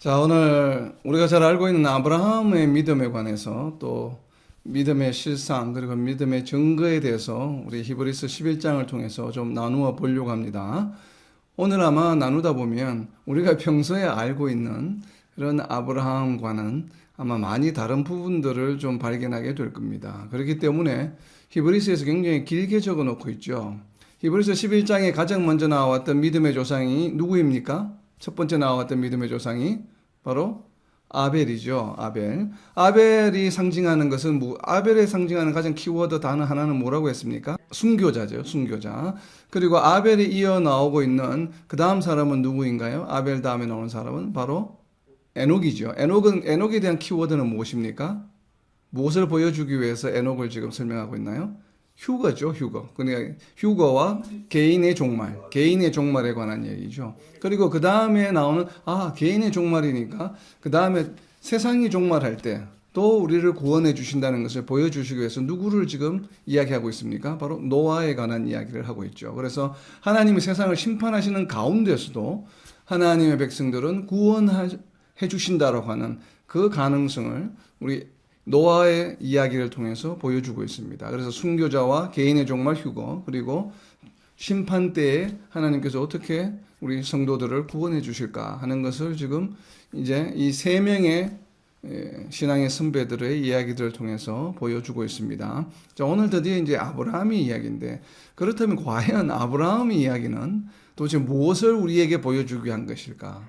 자, 오늘 우리가 잘 알고 있는 아브라함의 믿음에 관해서 또 믿음의 실상 그리고 믿음의 증거에 대해서 우리 히브리서 11장을 통해서 좀 나누어 보려고 합니다. 오늘 아마 나누다 보면 우리가 평소에 알고 있는 그런 아브라함과는 아마 많이 다른 부분들을 좀 발견하게 될 겁니다. 그렇기 때문에 히브리서에서 굉장히 길게 적어 놓고 있죠. 히브리서 11장에 가장 먼저 나왔던 믿음의 조상이 누구입니까? 첫 번째 나왔던 믿음의 조상이 바로 아벨이죠. 아벨이 상징하는 것은 아벨에 상징하는 가장 키워드 단어 하나는 뭐라고 했습니까? 순교자죠. 순교자. 그리고 아벨이 이어 나오고 있는 그 다음 사람은 누구인가요? 아벨 다음에 나오는 사람은 바로 에녹이죠. 에녹에 대한 키워드는 무엇입니까? 무엇을 보여주기 위해서 에녹을 지금 설명하고 있나요? 휴거죠, 휴거. 그러니까 휴거와 개인의 종말에 관한 얘기죠. 그리고 그 다음에 나오는, 개인의 종말이니까, 그 다음에 세상이 종말할 때 또 우리를 구원해 주신다는 것을 보여주시기 위해서 누구를 지금 이야기하고 있습니까? 바로 노아에 관한 이야기를 하고 있죠. 그래서 하나님이 세상을 심판하시는 가운데서도 하나님의 백성들은 구원해 주신다라고 하는 그 가능성을 우리 노아의 이야기를 통해서 보여주고 있습니다. 그래서 순교자와 개인의 종말 휴거 그리고 심판 때에 하나님께서 어떻게 우리 성도들을 구원해 주실까 하는 것을 지금 이제 이 세 명의 신앙의 선배들의 이야기들을 통해서 보여주고 있습니다. 자, 오늘 드디어 이제 아브라함의 이야기인데 그렇다면 과연 아브라함의 이야기는 도대체 무엇을 우리에게 보여주기 위한 것일까?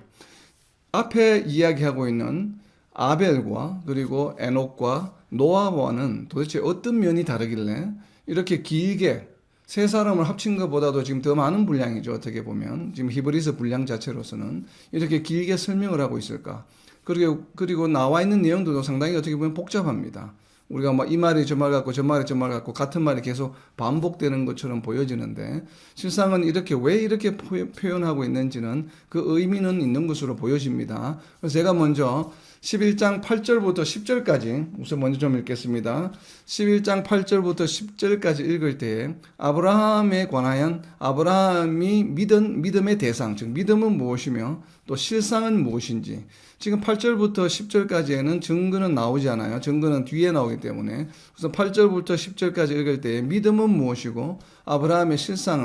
앞에 이야기하고 있는 아벨과 그리고 에녹과 노아와는 도대체 어떤 면이 다르길래 이렇게 길게 세 사람을 합친 것보다도 지금 더 많은 분량이죠. 어떻게 보면 지금 히브리서 분량 자체로서는 이렇게 길게 설명을 하고 있을까? 그리고 나와 있는 내용들도 상당히 어떻게 보면 복잡합니다. 우리가 막 이 말이 저 말 같고 저 말이 저 말 같고 같은 말이 계속 반복되는 것처럼 보여지는데 실상은 왜 이렇게 표현하고 있는지는 그 의미는 있는 것으로 보여집니다. 그래서 제가 먼저 11장 8절부터 10절까지 우선 먼저 좀 읽겠습니다. 11장 8절부터 10절까지 읽을 때 아브라함에 관하여 아브라함이 믿음의 대상, 즉 믿음은 무엇이며 또 실상은 무엇인지 지금 8절부터 10절까지에는 증거는 나오지 않아요. 증거는 뒤에 나오기 때문에 그래서 8절부터 10절까지 읽을 때 믿음은 무엇이고 아브라함의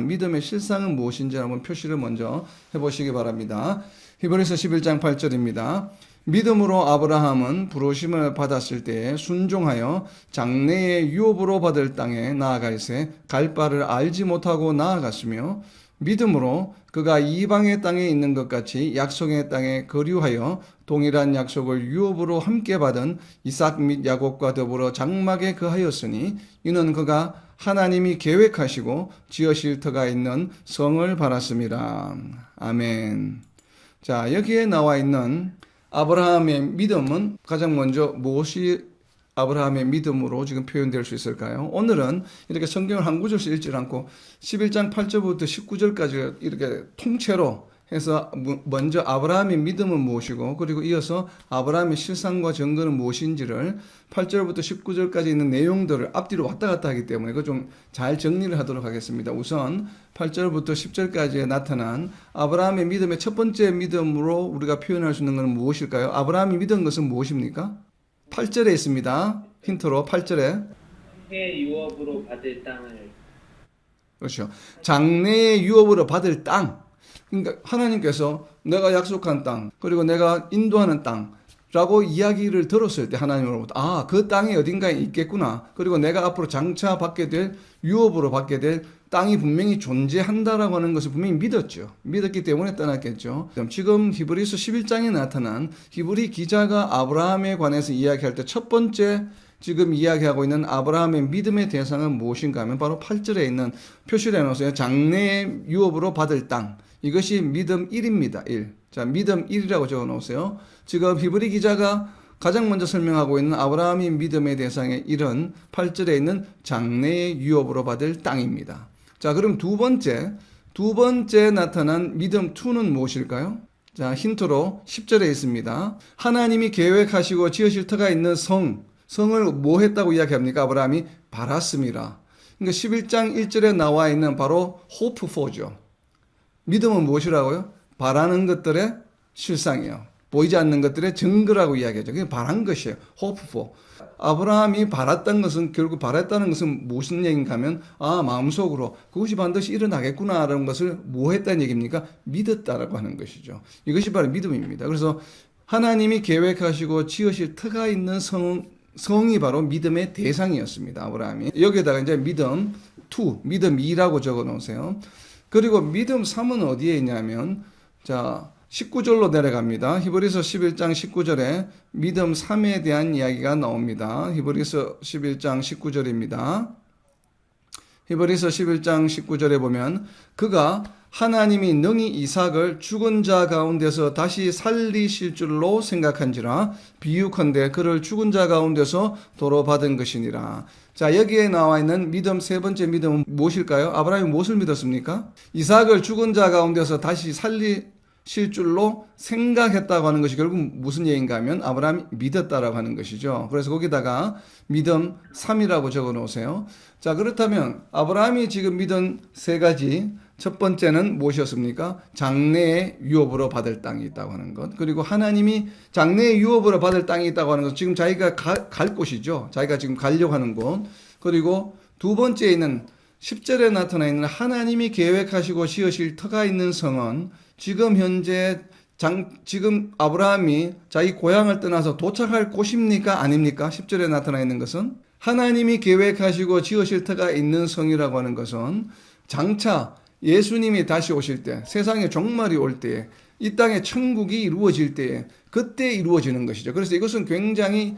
믿음의 실상은 무엇인지 한번 표시를 먼저 해보시기 바랍니다. 히브리서 11장 8절입니다. 믿음으로 아브라함은 부르심을 받았을 때에 순종하여 장래의 유업으로 받을 땅에 나아갈새 갈 바를 알지 못하고 나아갔으며 믿음으로 그가 이방의 땅에 있는 것 같이 약속의 땅에 거류하여 동일한 약속을 유업으로 함께 받은 이삭 및 야곱과 더불어 장막에 거하였으니 이는 그가 하나님이 계획하시고 지으실 터가 있는 성을 바랐습니다. 아멘. 자, 여기에 나와 있는 아브라함의 믿음은 가장 먼저 무엇이 아브라함의 믿음으로 지금 표현될 수 있을까요? 오늘은 이렇게 성경을 한 구절씩 읽지 않고 11장 8절부터 19절까지 이렇게 통째로 해서 먼저 아브라함의 믿음은 무엇이고 그리고 이어서 아브라함의 실상과 증거는 무엇인지를 8절부터 19절까지 있는 내용들을 앞뒤로 왔다 갔다 하기 때문에 그거 좀 잘 정리를 하도록 하겠습니다. 우선 8절부터 10절까지에 나타난 아브라함의 믿음의 첫 번째 믿음으로 우리가 표현할 수 있는 것은 무엇일까요? 아브라함이 믿은 것은 무엇입니까? 8절에 있습니다. 힌트로 8절에 해 유업으로 받을 땅을 그렇죠. 장래의 유업으로 받을 땅. 그러니까 하나님께서 내가 약속한 땅 그리고 내가 인도하는 땅라고 이야기를 들었을 때 하나님으로부터 그 땅이 어딘가에 있겠구나. 그리고 내가 앞으로 장차 받게 될 유업으로 받게 될 땅이 분명히 존재한다라고 하는 것을 분명히 믿었죠. 믿었기 때문에 떠났겠죠. 지금 히브리서 11장에 나타난 히브리 기자가 아브라함에 관해서 이야기할 때 첫 번째 지금 이야기하고 있는 아브라함의 믿음의 대상은 무엇인가 하면 바로 8절에 있는 표시를 해놓으세요. 장래의 유업으로 받을 땅. 이것이 믿음 1입니다. 1. 자, 믿음 1이라고 적어 놓으세요. 지금 히브리 기자가 가장 먼저 설명하고 있는 아브라함의 믿음의 대상의 1은 8절에 있는 장래의 유업으로 받을 땅입니다. 자, 그럼 두 번째 나타난 믿음 2는 무엇일까요? 자, 힌트로 10절에 있습니다. 하나님이 계획하시고 지으실 터가 있는 성을 뭐 했다고 이야기합니까? 아브라함이 바랐습니다. 그러니까 11장 1절에 나와 있는 바로 hope for죠. 믿음은 무엇이라고요? 바라는 것들의 실상이요. 보이지 않는 것들의 증거라고 이야기하죠. 그게 바란 것이에요. hope for. 아브라함이 바랐던 것은 결국 바랐다는 것은 무슨 얘기인가 하면 마음속으로 그것이 반드시 일어나겠구나라는 것을 뭐 했다는 얘기입니까? 믿었다라고 하는 것이죠. 이것이 바로 믿음입니다. 그래서 하나님이 계획하시고 지으실 터가 있는 성이 바로 믿음의 대상이었습니다. 아브라함이. 여기에다가 이제 믿음 2, 믿음 2라고 적어 놓으세요. 그리고 믿음 3은 어디에 있냐면 자 19절로 내려갑니다. 히브리서 11장 19절에 믿음 3에 대한 이야기가 나옵니다. 히브리서 11장 19절입니다. 히브리서 11장 19절에 보면 그가 하나님이 능히 이삭을 죽은 자 가운데서 다시 살리실 줄로 생각한지라 비유컨대 그를 죽은 자 가운데서 도로 받은 것이니라. 자, 여기에 나와 있는 믿음 세 번째 믿음은 무엇일까요? 아브라함이 무엇을 믿었습니까? 이삭을 죽은 자 가운데서 다시 살리실 줄로 생각했다고 하는 것이 결국 무슨 얘기인가 하면 아브라함이 믿었다라고 하는 것이죠. 그래서 거기다가 믿음 3이라고 적어 놓으세요. 자, 그렇다면 아브라함이 지금 믿은 세 가지, 첫 번째는 무엇이었습니까? 장래의 유업으로 받을 땅이 있다고 하는 것. 그리고 하나님이 장래의 유업으로 받을 땅이 있다고 하는 것. 지금 자기가 갈 곳이죠. 자기가 지금 가려고 하는 곳. 그리고 두 번째에 있는 10절에 나타나 있는 하나님이 계획하시고 지으실 터가 있는 성은 지금 현재 지금 아브라함이 자기 고향을 떠나서 도착할 곳입니까? 아닙니까? 10절에 나타나 있는 것은 하나님이 계획하시고 지으실 터가 있는 성이라고 하는 것은 장차 예수님이 다시 오실 때, 세상의 종말이 올 때에, 이 땅에 천국이 이루어질 때에 그때 이루어지는 것이죠. 그래서 이것은 굉장히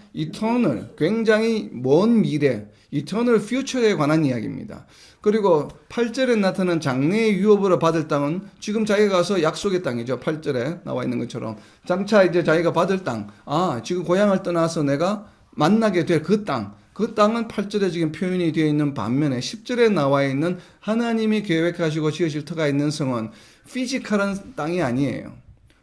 굉장히 먼 미래, eternal future에 관한 이야기입니다. 그리고 8절에 나타난 장래의 유업으로 받을 땅은 지금 자기가 가서 약속의 땅이죠. 8절에 나와 있는 것처럼. 장차 이제 자기가 받을 땅, 지금 고향을 떠나서 내가 만나게 될 그 땅, 그 땅은 8절에 지금 표현이 되어 있는 반면에 10절에 나와 있는 하나님이 계획하시고 지으실 터가 있는 성은 피지컬한 땅이 아니에요.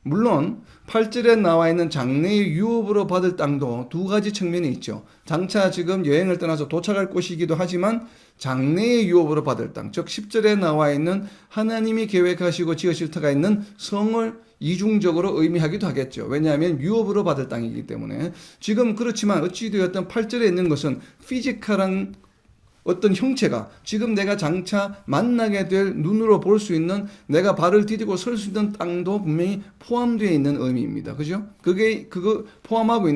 물론 8절에 나와 있는 장래의 유업으로 받을 땅도 두 가지 측면이 있죠. 장차 지금 여행을 떠나서 도착할 곳이기도 하지만 장래의 유업으로 받을 땅, 즉 10절에 나와 있는 하나님이 계획하시고 지으실 터가 있는 성을 이중적으로 의미하기도 하겠죠. 왜냐하면 유업으로 받을 땅이기 때문에. 지금 그렇지만 어찌되었든 8절에 있는 것은 피지컬한 어떤 형체가 지금 내가 장차 만나게 될 눈으로 볼 수 있는 내가 발을 디디고 설 수 있는 땅도 분명히 포함되어 있는 의미입니다. 그죠? 그거 포함하고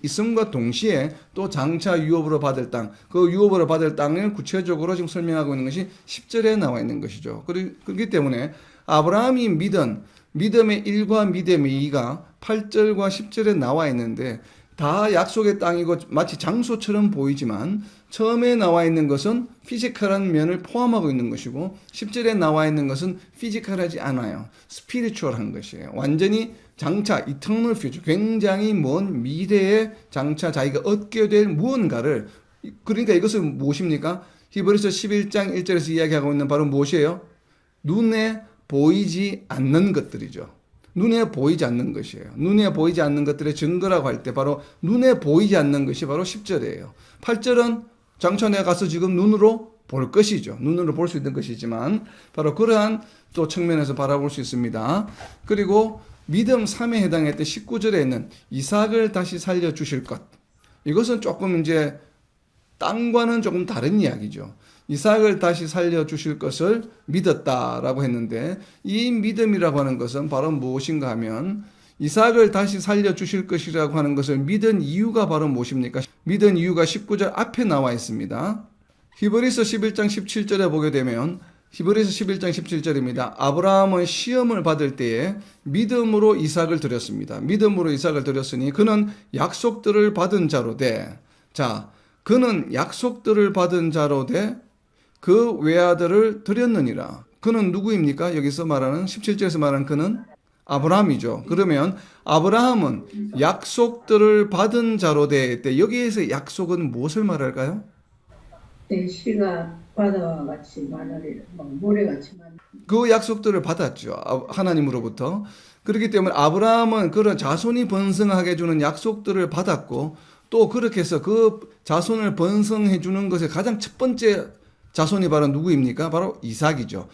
있음과 동시에 또 장차 유업으로 받을 땅, 그 유업으로 받을 땅을 구체적으로 지금 설명하고 있는 것이 10절에 나와 있는 것이죠. 그렇기 때문에 아브라함이 믿은 믿음의 1과 믿음의 2가 8절과 10절에 나와 있는데 다 약속의 땅이고 마치 장소처럼 보이지만 처음에 나와 있는 것은 피지컬한 면을 포함하고 있는 것이고 10절에 나와 있는 것은 피지컬하지 않아요. 스피리추얼한 것이에요. 완전히 장차 이터널 퓨처, 굉장히 먼 미래에 장차 자기가 얻게 될 무언가를, 그러니까 이것은 무엇입니까? 히브리서 11장 1절에서 이야기하고 있는 바로 무엇이에요? 눈에 보이지 않는 것들이죠. 눈에 보이지 않는 것이에요. 눈에 보이지 않는 것들의 증거라고 할 때 바로 눈에 보이지 않는 것이 바로 10절이에요. 8절은 장차 내가 가서 지금 눈으로 볼 것이죠. 눈으로 볼 수 있는 것이지만 바로 그러한 또 측면에서 바라볼 수 있습니다. 그리고 믿음 3에 해당했던 19절에 있는 이삭을 다시 살려주실 것. 이것은 조금 이제 땅과는 조금 다른 이야기죠. 이삭을 다시 살려주실 것을 믿었다라고 했는데 이 믿음이라고 하는 것은 바로 무엇인가 하면 이삭을 다시 살려주실 것이라고 하는 것을 믿은 이유가 바로 무엇입니까? 믿은 이유가 19절 앞에 나와 있습니다. 히브리서 11장 17절에 보게 되면 히브리서 11장 17절입니다. 아브라함은 시험을 받을 때에 믿음으로 이삭을 드렸습니다. 믿음으로 이삭을 드렸으니 그는 약속들을 받은 자로 돼. 자, 그는 약속들을 받은 자로 돼 그 외아들을 드렸느니라. 그는 누구입니까? 여기서 말하는 17절에서 말하는 그는 아브라함이죠. 그러면 아브라함은 약속들을 받은 자로 돼 때 여기에서 약속은 무엇을 말할까요? 씨가 바다와 같이 마늘이 모래같이 마늘. 그 약속들을 받았죠. 하나님으로부터. 그렇기 때문에 아브라함은 그런 자손이 번성하게 해주는 약속들을 받았고 또 그렇게 해서 그 자손을 번성해 주는 것의 가장 첫 번째 자손이 바로 누구입니까? 바로 이삭이죠.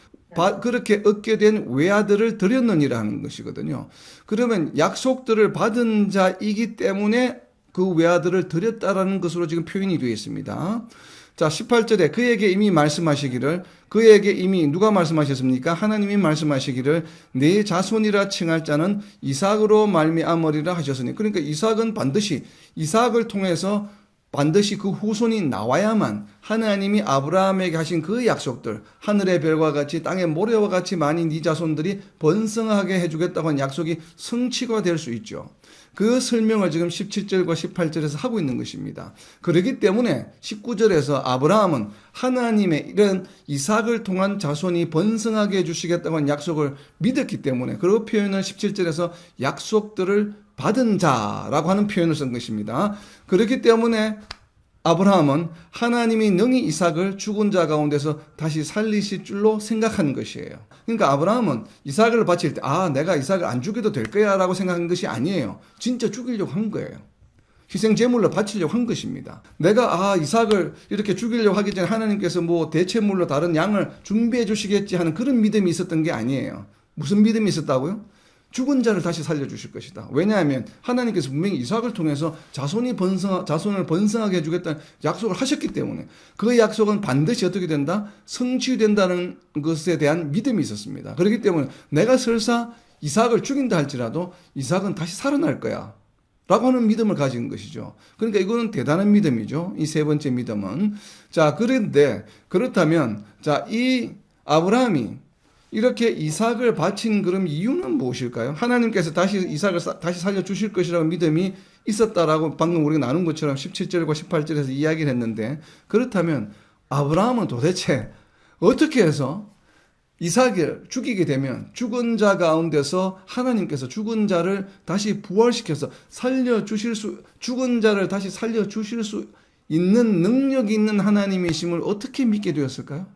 그렇게 얻게 된 외아들을 드렸느니라 하는 것이거든요. 그러면 약속들을 받은 자이기 때문에 그 외아들을 드렸다라는 것으로 지금 표현이 되어 있습니다. 자, 18절에 그에게 이미 말씀하시기를, 그에게 이미 누가 말씀하셨습니까? 하나님이 말씀하시기를 내 자손이라 칭할 자는 이삭으로 말미암으리라 하셨으니, 그러니까 이삭은 반드시, 이삭을 통해서 반드시 그 후손이 나와야만 하나님이 아브라함에게 하신 그 약속들, 하늘의 별과 같이 땅의 모래와 같이 많이 네 자손들이 번성하게 해주겠다고 한 약속이 성취가 될 수 있죠. 그 설명을 지금 17절과 18절에서 하고 있는 것입니다. 그렇기 때문에 19절에서 아브라함은 하나님의 이런 이삭을 통한 자손이 번성하게 해주시겠다고 한 약속을 믿었기 때문에, 그 표현을 17절에서 약속들을 받은 자라고 하는 표현을 쓴 것입니다. 그렇기 때문에 아브라함은 하나님이 능히 이삭을 죽은 자 가운데서 다시 살리실 줄로 생각한 것이에요. 그러니까 아브라함은 이삭을 바칠 때, 내가 이삭을 안 죽여도 될 거야 라고 생각한 것이 아니에요. 진짜 죽이려고 한 거예요. 희생 제물로 바치려고 한 것입니다. 내가 이삭을 이렇게 죽이려고 하기 전에 하나님께서 뭐 대체물로 다른 양을 준비해 주시겠지 하는 그런 믿음이 있었던 게 아니에요. 무슨 믿음이 있었다고요? 죽은 자를 다시 살려주실 것이다. 왜냐하면 하나님께서 분명히 이삭을 통해서 자손을 번성하게 해주겠다는 약속을 하셨기 때문에, 그 약속은 반드시 어떻게 된다? 성취된다는 것에 대한 믿음이 있었습니다. 그렇기 때문에 내가 설사 이삭을 죽인다 할지라도 이삭은 다시 살아날 거야 라고 하는 믿음을 가진 것이죠. 그러니까 이거는 대단한 믿음이죠. 이 세 번째 믿음은. 자, 그런데 그렇다면 이 아브라함이 이렇게 이삭을 바친 그럼 이유는 무엇일까요? 하나님께서 다시 이삭을 다시 살려주실 것이라고 믿음이 있었다라고 방금 우리가 나눈 것처럼 17절과 18절에서 이야기를 했는데, 그렇다면 아브라함은 도대체 어떻게 해서 이삭을 죽이게 되면 죽은 자 가운데서 하나님께서 죽은 자를 다시 부활시켜서 죽은 자를 다시 살려주실 수 있는 능력이 있는 하나님이심을 어떻게 믿게 되었을까요?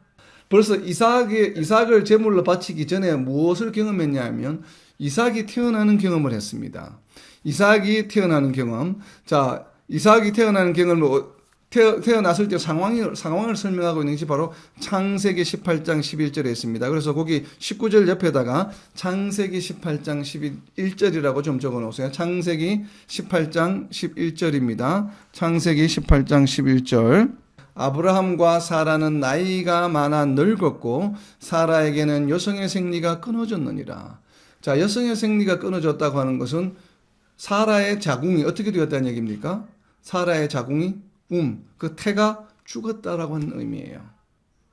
벌써 이삭을 제물로 바치기 전에 무엇을 경험했냐 하면 이삭이 태어나는 경험을 했습니다. 이삭이 태어나는 경험. 자, 이삭이 태어나는 경험을 태어났을 때 상황을 설명하고 있는 것이 바로 창세기 18장 11절에 있습니다. 그래서 거기 19절 옆에다가 창세기 18장 11절이라고 좀 적어 놓으세요. 창세기 18장 11절입니다. 창세기 18장 11절. 아브라함과 사라는 나이가 많아 늙었고 사라에게는 여성의 생리가 끊어졌느니라. 자, 여성의 생리가 끊어졌다고 하는 것은 사라의 자궁이 어떻게 되었다는 얘기입니까? 사라의 자궁이 그 태가 죽었다라고 하는 의미예요.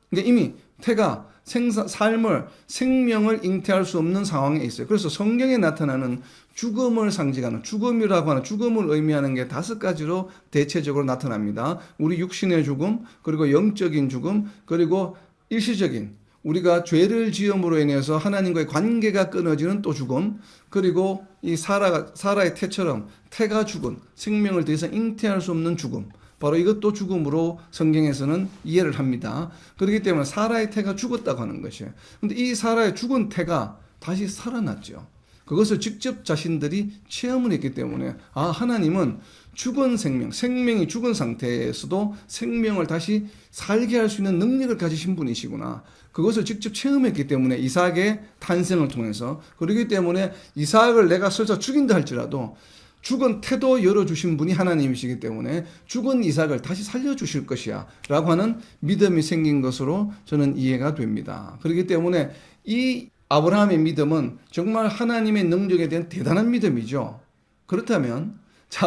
근데 이미 태가 생명을 잉태할 수 없는 상황에 있어요. 그래서 성경에 나타나는 죽음을 상징하는, 죽음이라고 하는, 죽음을 의미하는 게 5가지로 대체적으로 나타납니다. 우리 육신의 죽음, 그리고 영적인 죽음, 그리고 일시적인, 우리가 죄를 지음으로 인해서 하나님과의 관계가 끊어지는 또 죽음, 그리고 이 사라의 태처럼 태가 죽은, 생명을 더 이상 잉태할 수 없는 죽음, 바로 이것도 죽음으로 성경에서는 이해를 합니다. 그렇기 때문에 사라의 태가 죽었다고 하는 것이에요. 그런데 이 사라의 죽은 태가 다시 살아났죠. 그것을 직접 자신들이 체험을 했기 때문에 하나님은 죽은 생명이 죽은 상태에서도 생명을 다시 살게 할 수 있는 능력을 가지신 분이시구나. 그것을 직접 체험했기 때문에 이삭의 탄생을 통해서, 그렇기 때문에 이삭을 내가 설사 죽인다 할지라도 죽은 태도 열어주신 분이 하나님이시기 때문에 죽은 이삭을 다시 살려주실 것이야 라고 하는 믿음이 생긴 것으로 저는 이해가 됩니다. 그렇기 때문에 이 아브라함의 믿음은 정말 하나님의 능력에 대한 대단한 믿음이죠. 그렇다면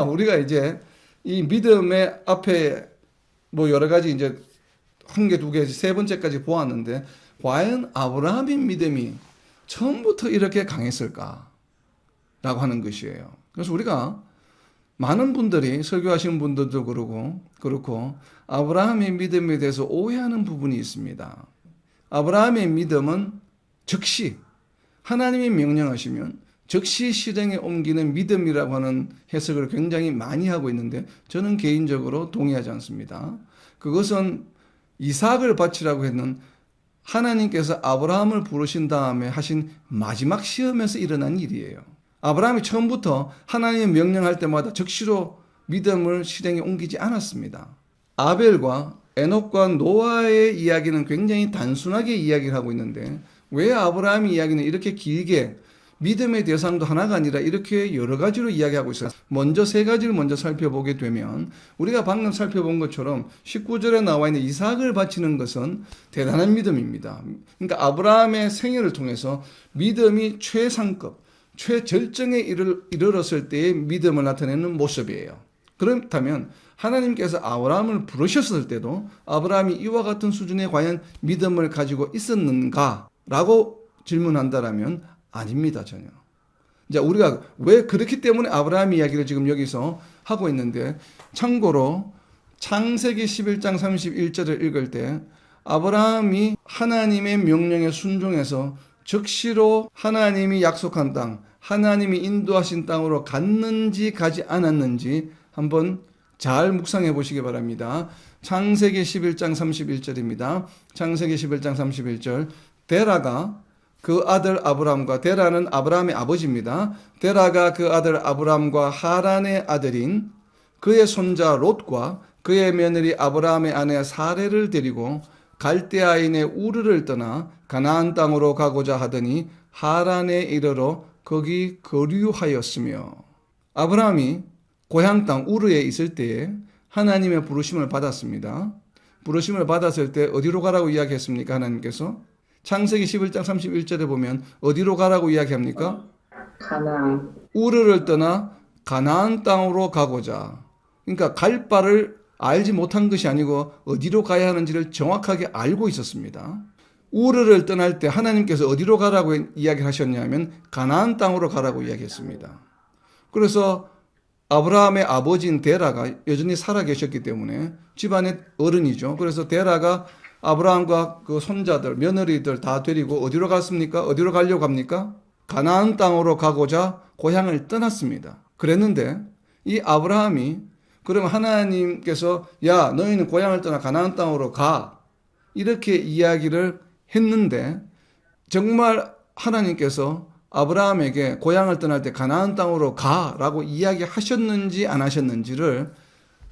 우리가 이제 이 믿음의 앞에 뭐 여러 가지 이제 1개, 2개, 3번째까지 보았는데, 과연 아브라함의 믿음이 처음부터 이렇게 강했을까? 라고 하는 것이에요. 그래서 우리가 많은 분들이, 설교하시는 분들도 그렇고 아브라함의 믿음에 대해서 오해하는 부분이 있습니다. 아브라함의 믿음은 즉시 하나님이 명령하시면 즉시 실행에 옮기는 믿음이라고 하는 해석을 굉장히 많이 하고 있는데, 저는 개인적으로 동의하지 않습니다. 그것은 이삭을 바치라고 했는 하나님께서 아브라함을 부르신 다음에 하신 마지막 시험에서 일어난 일이에요. 아브라함이 처음부터 하나님이 명령할 때마다 즉시로 믿음을 실행에 옮기지 않았습니다. 아벨과 에녹과 노아의 이야기는 굉장히 단순하게 이야기를 하고 있는데, 왜 아브라함의 이야기는 이렇게 길게 믿음의 대상도 하나가 아니라 이렇게 여러 가지로 이야기하고 있어요. 먼저 세 가지를 먼저 살펴보게 되면 우리가 방금 살펴본 것처럼 19절에 나와 있는 이삭을 바치는 것은 대단한 믿음입니다. 그러니까 아브라함의 생애를 통해서 믿음이 최상급, 최절정에 이르렀을 때의 믿음을 나타내는 모습이에요. 그렇다면 하나님께서 아브라함을 부르셨을 때도 아브라함이 이와 같은 수준의 과연 믿음을 가지고 있었는가? 라고 질문한다라면 아닙니다, 전혀. 이제 우리가 왜 그렇기 때문에 아브라함 이야기를 지금 여기서 하고 있는데, 참고로 창세기 11장 31절을 읽을 때 아브라함이 하나님의 명령에 순종해서 즉시로 하나님이 약속한 땅, 하나님이 인도하신 땅으로 갔는지 가지 않았는지 한번 잘 묵상해 보시기 바랍니다. 창세기 11장 31절입니다. 창세기 11장 31절. 데라가 그 아들 아브람과, 데라는 아브라함의 아버지입니다. 데라가 그 아들 아브람과 하란의 아들인 그의 손자 롯과 그의 며느리 아브라함의 아내 사레를 데리고 갈대아인의 우르를 떠나 가나안 땅으로 가고자 하더니 하란에 이르러 거기 거류하였으며. 아브라함이 고향 땅 우르에 있을 때에 하나님의 부르심을 받았습니다. 부르심을 받았을 때 어디로 가라고 이야기했습니까? 하나님께서 창세기 11장 31절에 보면 어디로 가라고 이야기합니까? 가나안. 우르를 떠나 가나안 땅으로 가고자. 그러니까 갈 바를 알지 못한 것이 아니고 어디로 가야 하는지를 정확하게 알고 있었습니다. 우르를 떠날 때 하나님께서 어디로 가라고 이야기하셨냐면 가나안 땅으로 가라고 이야기했습니다. 그래서 아브라함의 아버지인 데라가 여전히 살아 계셨기 때문에 집안의 어른이죠. 그래서 데라가 아브라함과 그 손자들, 며느리들 다 데리고 어디로 갔습니까? 어디로 가려고 합니까? 가나안 땅으로 가고자 고향을 떠났습니다. 그랬는데 이 아브라함이 그럼 하나님께서 야, 너희는 고향을 떠나 가나안 땅으로 가. 이렇게 이야기를 했는데 정말 하나님께서 아브라함에게 고향을 떠날 때 가나안 땅으로 가라고 이야기하셨는지 안 하셨는지를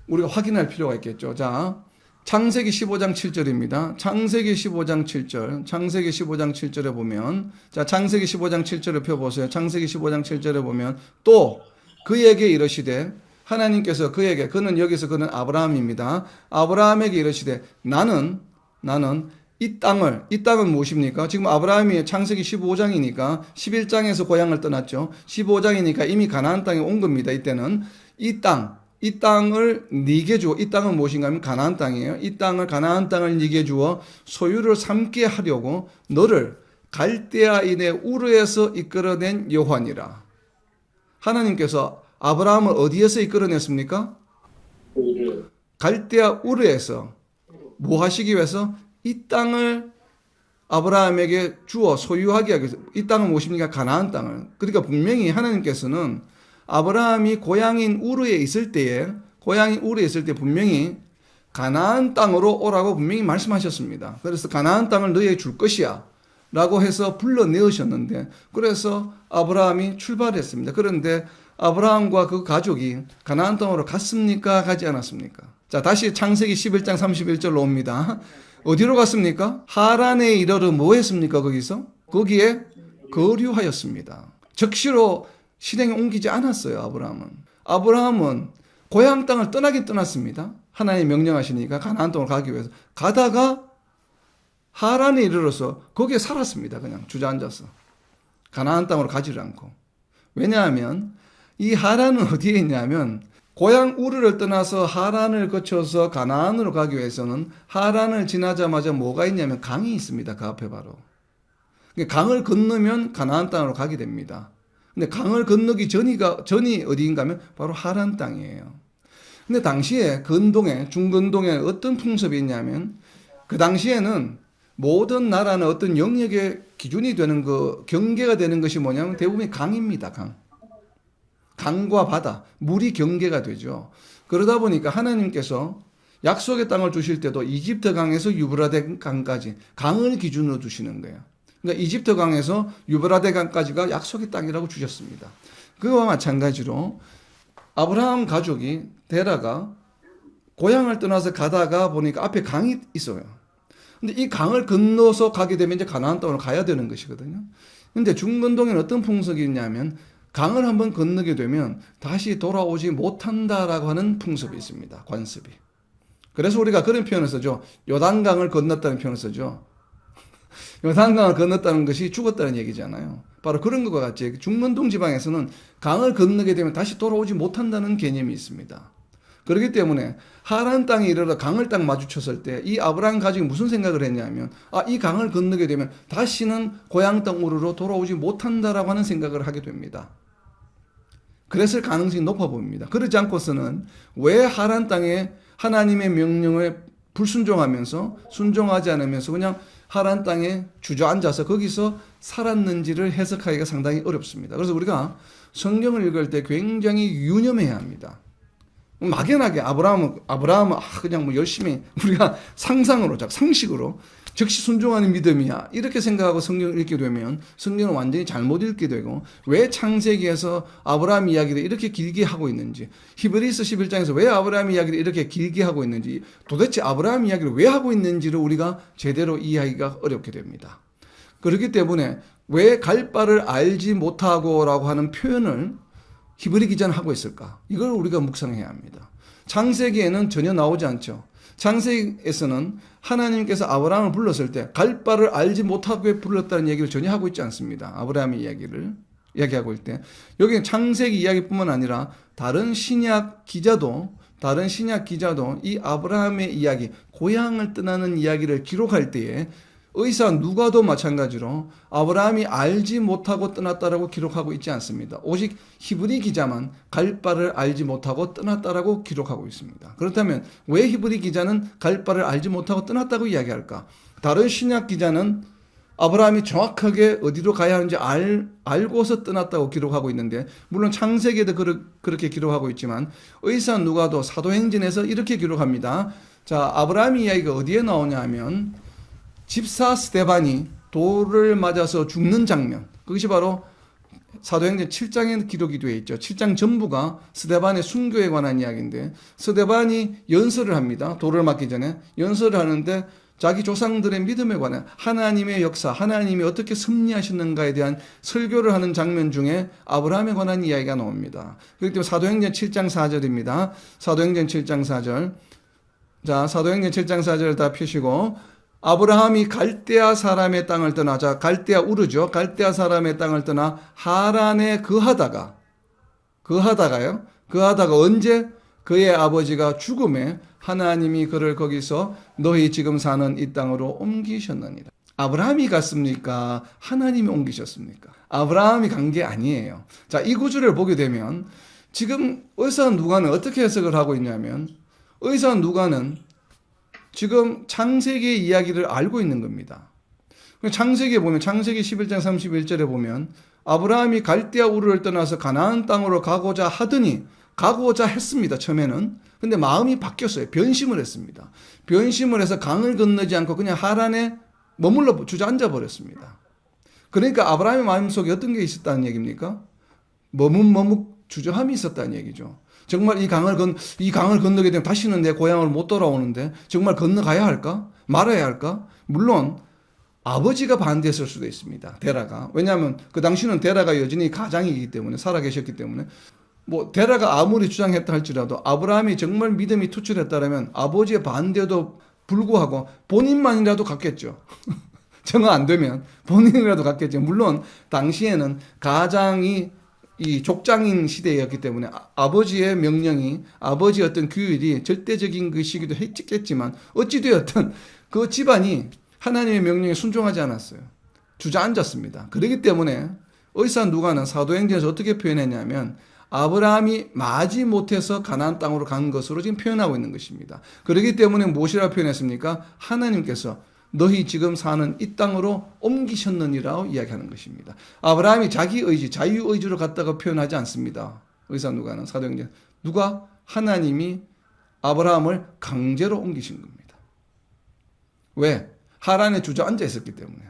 우리가 확인할 필요가 있겠죠. 자, 창세기 15장 7절입니다. 창세기 15장 7절. 창세기 15장 7절에 보면, 자, 창세기 15장 7절을 펴보세요. 창세기 15장 7절에 보면 또 그에게 이르시되, 하나님께서 그에게, 그는 아브라함입니다. 아브라함에게 이르시되 나는 이 땅은 무엇입니까? 지금 아브라함이 창세기 15장이니까 11장에서 고향을 떠났죠. 15장이니까 이미 가나안 땅에 온 겁니다. 이때는 이 땅을 네게 주어, 이 땅은 무엇인가 하면 가나안 땅이에요. 이 땅을, 가나안 땅을 네게 주어 소유를 삼게 하려고 너를 갈대아인의 우르에서 이끌어낸 여호와니라. 하나님께서 아브라함을 어디에서 이끌어냈습니까? 갈대아 우르에서. 뭐 하시기 위해서? 이 땅을 아브라함에게 주어 소유하게 하기 위해서. 이 땅은 무엇입니까? 가나안 땅을. 그러니까 분명히 하나님께서는 아브라함이 고향인 우르에 있을 때에 분명히 가나안 땅으로 오라고 분명히 말씀하셨습니다. 그래서 가나안 땅을 너희에게 줄 것이야 라고 해서 불러내으셨는데, 그래서 아브라함이 출발했습니다. 그런데 아브라함과 그 가족이 가나안 땅으로 갔습니까? 가지 않았습니까? 자, 다시 창세기 11장 31절로 옵니다. 어디로 갔습니까? 하란에 이르러 뭐 했습니까? 거기에 거류하였습니다. 적시로 실행에 옮기지 않았어요. 아브라함은 고향 땅을 떠나긴 떠났습니다. 하나님 명령하시니까 가나안 땅으로 가기 위해서 가다가 하란에 이르러서 거기에 살았습니다. 그냥 주저앉아서 가나안 땅으로 가지를 않고. 왜냐하면 이 하란은 어디에 있냐면 고향 우르를 떠나서 하란을 거쳐서 가나안으로 가기 위해서는 하란을 지나자마자 뭐가 있냐면 강이 있습니다. 그 앞에 바로. 강을 건너면 가나안 땅으로 가게 됩니다. 근데 강을 건너기 전이 어디인가 하면 바로 하란 땅이에요. 근데 당시에 중건동에 어떤 풍습이 있냐면 그 당시에는 모든 나라는 어떤 영역의 기준이 되는 경계가 되는 것이 뭐냐면 대부분 강입니다. 강과 바다, 물이 경계가 되죠. 그러다 보니까 하나님께서 약속의 땅을 주실 때도 이집트 강에서 유브라데 강까지 강을 기준으로 두시는 거예요. 그러니까 이집트 강에서 유브라데 강까지가 약속의 땅이라고 주셨습니다. 그와 마찬가지로 아브라함 가족이 데라가 고향을 떠나서 가다가 보니까 앞에 강이 있어요. 근데 이 강을 건너서 가게 되면 이제 가나안 땅으로 가야 되는 것이거든요. 근데 중건동에는 어떤 풍속이 있냐면 강을 한번 건너게 되면 다시 돌아오지 못한다라고 하는 풍습이 있습니다. 관습이. 그래서 우리가 그런 표현을 쓰죠. 요단강을 건넜다는 표현을 쓰죠. 요단강을 건넜다는 것이 죽었다는 얘기잖아요. 바로 그런 것과 같이 중건동 지방에서는 강을 건너게 되면 다시 돌아오지 못한다는 개념이 있습니다. 그렇기 때문에 하란 땅에 이르러 강을 딱 마주쳤을 때 이 아브라함 가족이 무슨 생각을 했냐면 이 강을 건너게 되면 다시는 고향 땅 우르로 돌아오지 못한다라고 하는 생각을 하게 됩니다. 그랬을 가능성이 높아 보입니다. 그러지 않고서는 왜 하란 땅에 하나님의 명령을 불순종하면서 순종하지 않으면서 그냥 하란 땅에 주저앉아서 거기서 살았는지를 해석하기가 상당히 어렵습니다. 그래서 우리가 성경을 읽을 때 굉장히 유념해야 합니다. 막연하게 아브라함은 그냥 뭐 열심히 우리가 상식으로 즉시 순종하는 믿음이야 이렇게 생각하고 성경을 읽게 되면 성경은 완전히 잘못 읽게 되고 왜 창세기에서 아브라함 이야기를 이렇게 길게 하고 있는지 히브리서 11장에서 왜 아브라함 이야기를 이렇게 길게 하고 있는지 도대체 아브라함 이야기를 왜 하고 있는지를 우리가 제대로 이해하기가 어렵게 됩니다. 그렇기 때문에 왜 갈 바를 알지 못하고라고 하는 표현을 히브리 기자는 하고 있을까? 이걸 우리가 묵상해야 합니다. 창세기에는 전혀 나오지 않죠. 창세기에서는 하나님께서 아브라함을 불렀을 때 갈 바를 알지 못하고 불렀다는 얘기를 전혀 하고 있지 않습니다. 아브라함의 이야기를 이야기하고 있을 때 여기는 창세기 이야기뿐만 아니라 다른 신약 기자도 이 아브라함의 이야기, 고향을 떠나는 이야기를 기록할 때에 의사 누가도 마찬가지로 아브라함이 알지 못하고 떠났다라고 기록하고 있지 않습니다. 오직 히브리 기자만 갈 바를 알지 못하고 떠났다라고 기록하고 있습니다. 그렇다면 왜 히브리 기자는 갈 바를 알지 못하고 떠났다고 이야기할까? 다른 신약 기자는 아브라함이 정확하게 어디로 가야 하는지 알고서 떠났다고 기록하고 있는데 물론 창세기에도 그렇게 기록하고 있지만 의사 누가도 사도행전에서 이렇게 기록합니다. 자, 아브라함 이야기가 어디에 나오냐 하면 집사 스데반이 돌을 맞아서 죽는 장면. 그것이 바로 사도행전 7장에 기록이 되어 있죠. 7장 전부가 스데반의 순교에 관한 이야기인데 스데반이 연설을 합니다. 돌을 맞기 전에 연설을 하는데 자기 조상들의 믿음에 관한 하나님의 역사, 하나님이 어떻게 섭리하셨는가에 대한 설교를 하는 장면 중에 아브라함에 관한 이야기가 나옵니다. 그렇기 때문에 사도행전 7장 4절입니다. 사도행전 7장 4절. 자, 사도행전 7장 4절을 다 펴시고 아브라함이 갈대아 사람의 땅을 떠나, 자, 갈대아 우르죠. 갈대아 사람의 땅을 떠나 하란에 거하다가 언제? 그의 아버지가 죽음에 하나님이 그를 거기서 너희 지금 사는 이 땅으로 옮기셨느니라. 아브라함이 갔습니까? 하나님이 옮기셨습니까? 아브라함이 간 게 아니에요. 자, 이 구절을 보게 되면 지금 의사 누가는 어떻게 해석을 하고 있냐면 의사 누가는 지금 창세기의 이야기를 알고 있는 겁니다. 창세기에 보면 창세기 11장 31절에 보면 아브라함이 갈대아 우르를 떠나서 가나안 땅으로 가고자 했습니다. 처음에는. 근데 마음이 바뀌었어요. 변심을 했습니다. 변심을 해서 강을 건너지 않고 그냥 하란에 머물러 주저앉아 버렸습니다. 그러니까 아브라함의 마음속에 어떤 게 있었다는 얘기입니까? 머뭇머뭇 주저함이 있었다는 얘기죠. 정말 이 강을 건너게 되면 다시는 내 고향을 못 돌아오는데 정말 건너가야 할까? 말아야 할까? 물론 아버지가 반대했을 수도 있습니다. 데라가. 왜냐하면 그 당시는 데라가 여전히 가장이기 때문에 살아계셨기 때문에 뭐 데라가 아무리 주장했다 할지라도 아브라함이 정말 믿음이 투철했다면 아버지의 반대도 불구하고 본인만이라도 갔겠죠. 정화 안 되면 본인이라도 갔겠죠. 물론 당시에는 가장이 이 족장인 시대였기 때문에 아버지의 명령이 아버지의 어떤 규율이 절대적인 것이기도 했겠지만 어찌되었든 그 집안이 하나님의 명령에 순종하지 않았어요. 주저앉았습니다. 그렇기 때문에 의사 누가는 사도행전에서 어떻게 표현했냐면 아브라함이 마지 못해서 가나안 땅으로 간 것으로 지금 표현하고 있는 것입니다. 그렇기 때문에 무엇이라고 표현했습니까? 하나님께서 너희 지금 사는 이 땅으로 옮기셨느니라고 이야기하는 것입니다. 아브라함이 자기 의지, 자유의지로 갔다고 표현하지 않습니다. 의사 누가는 사도행전. 누가? 하나님이 아브라함을 강제로 옮기신 겁니다. 왜? 하란에 주저앉아 있었기 때문에.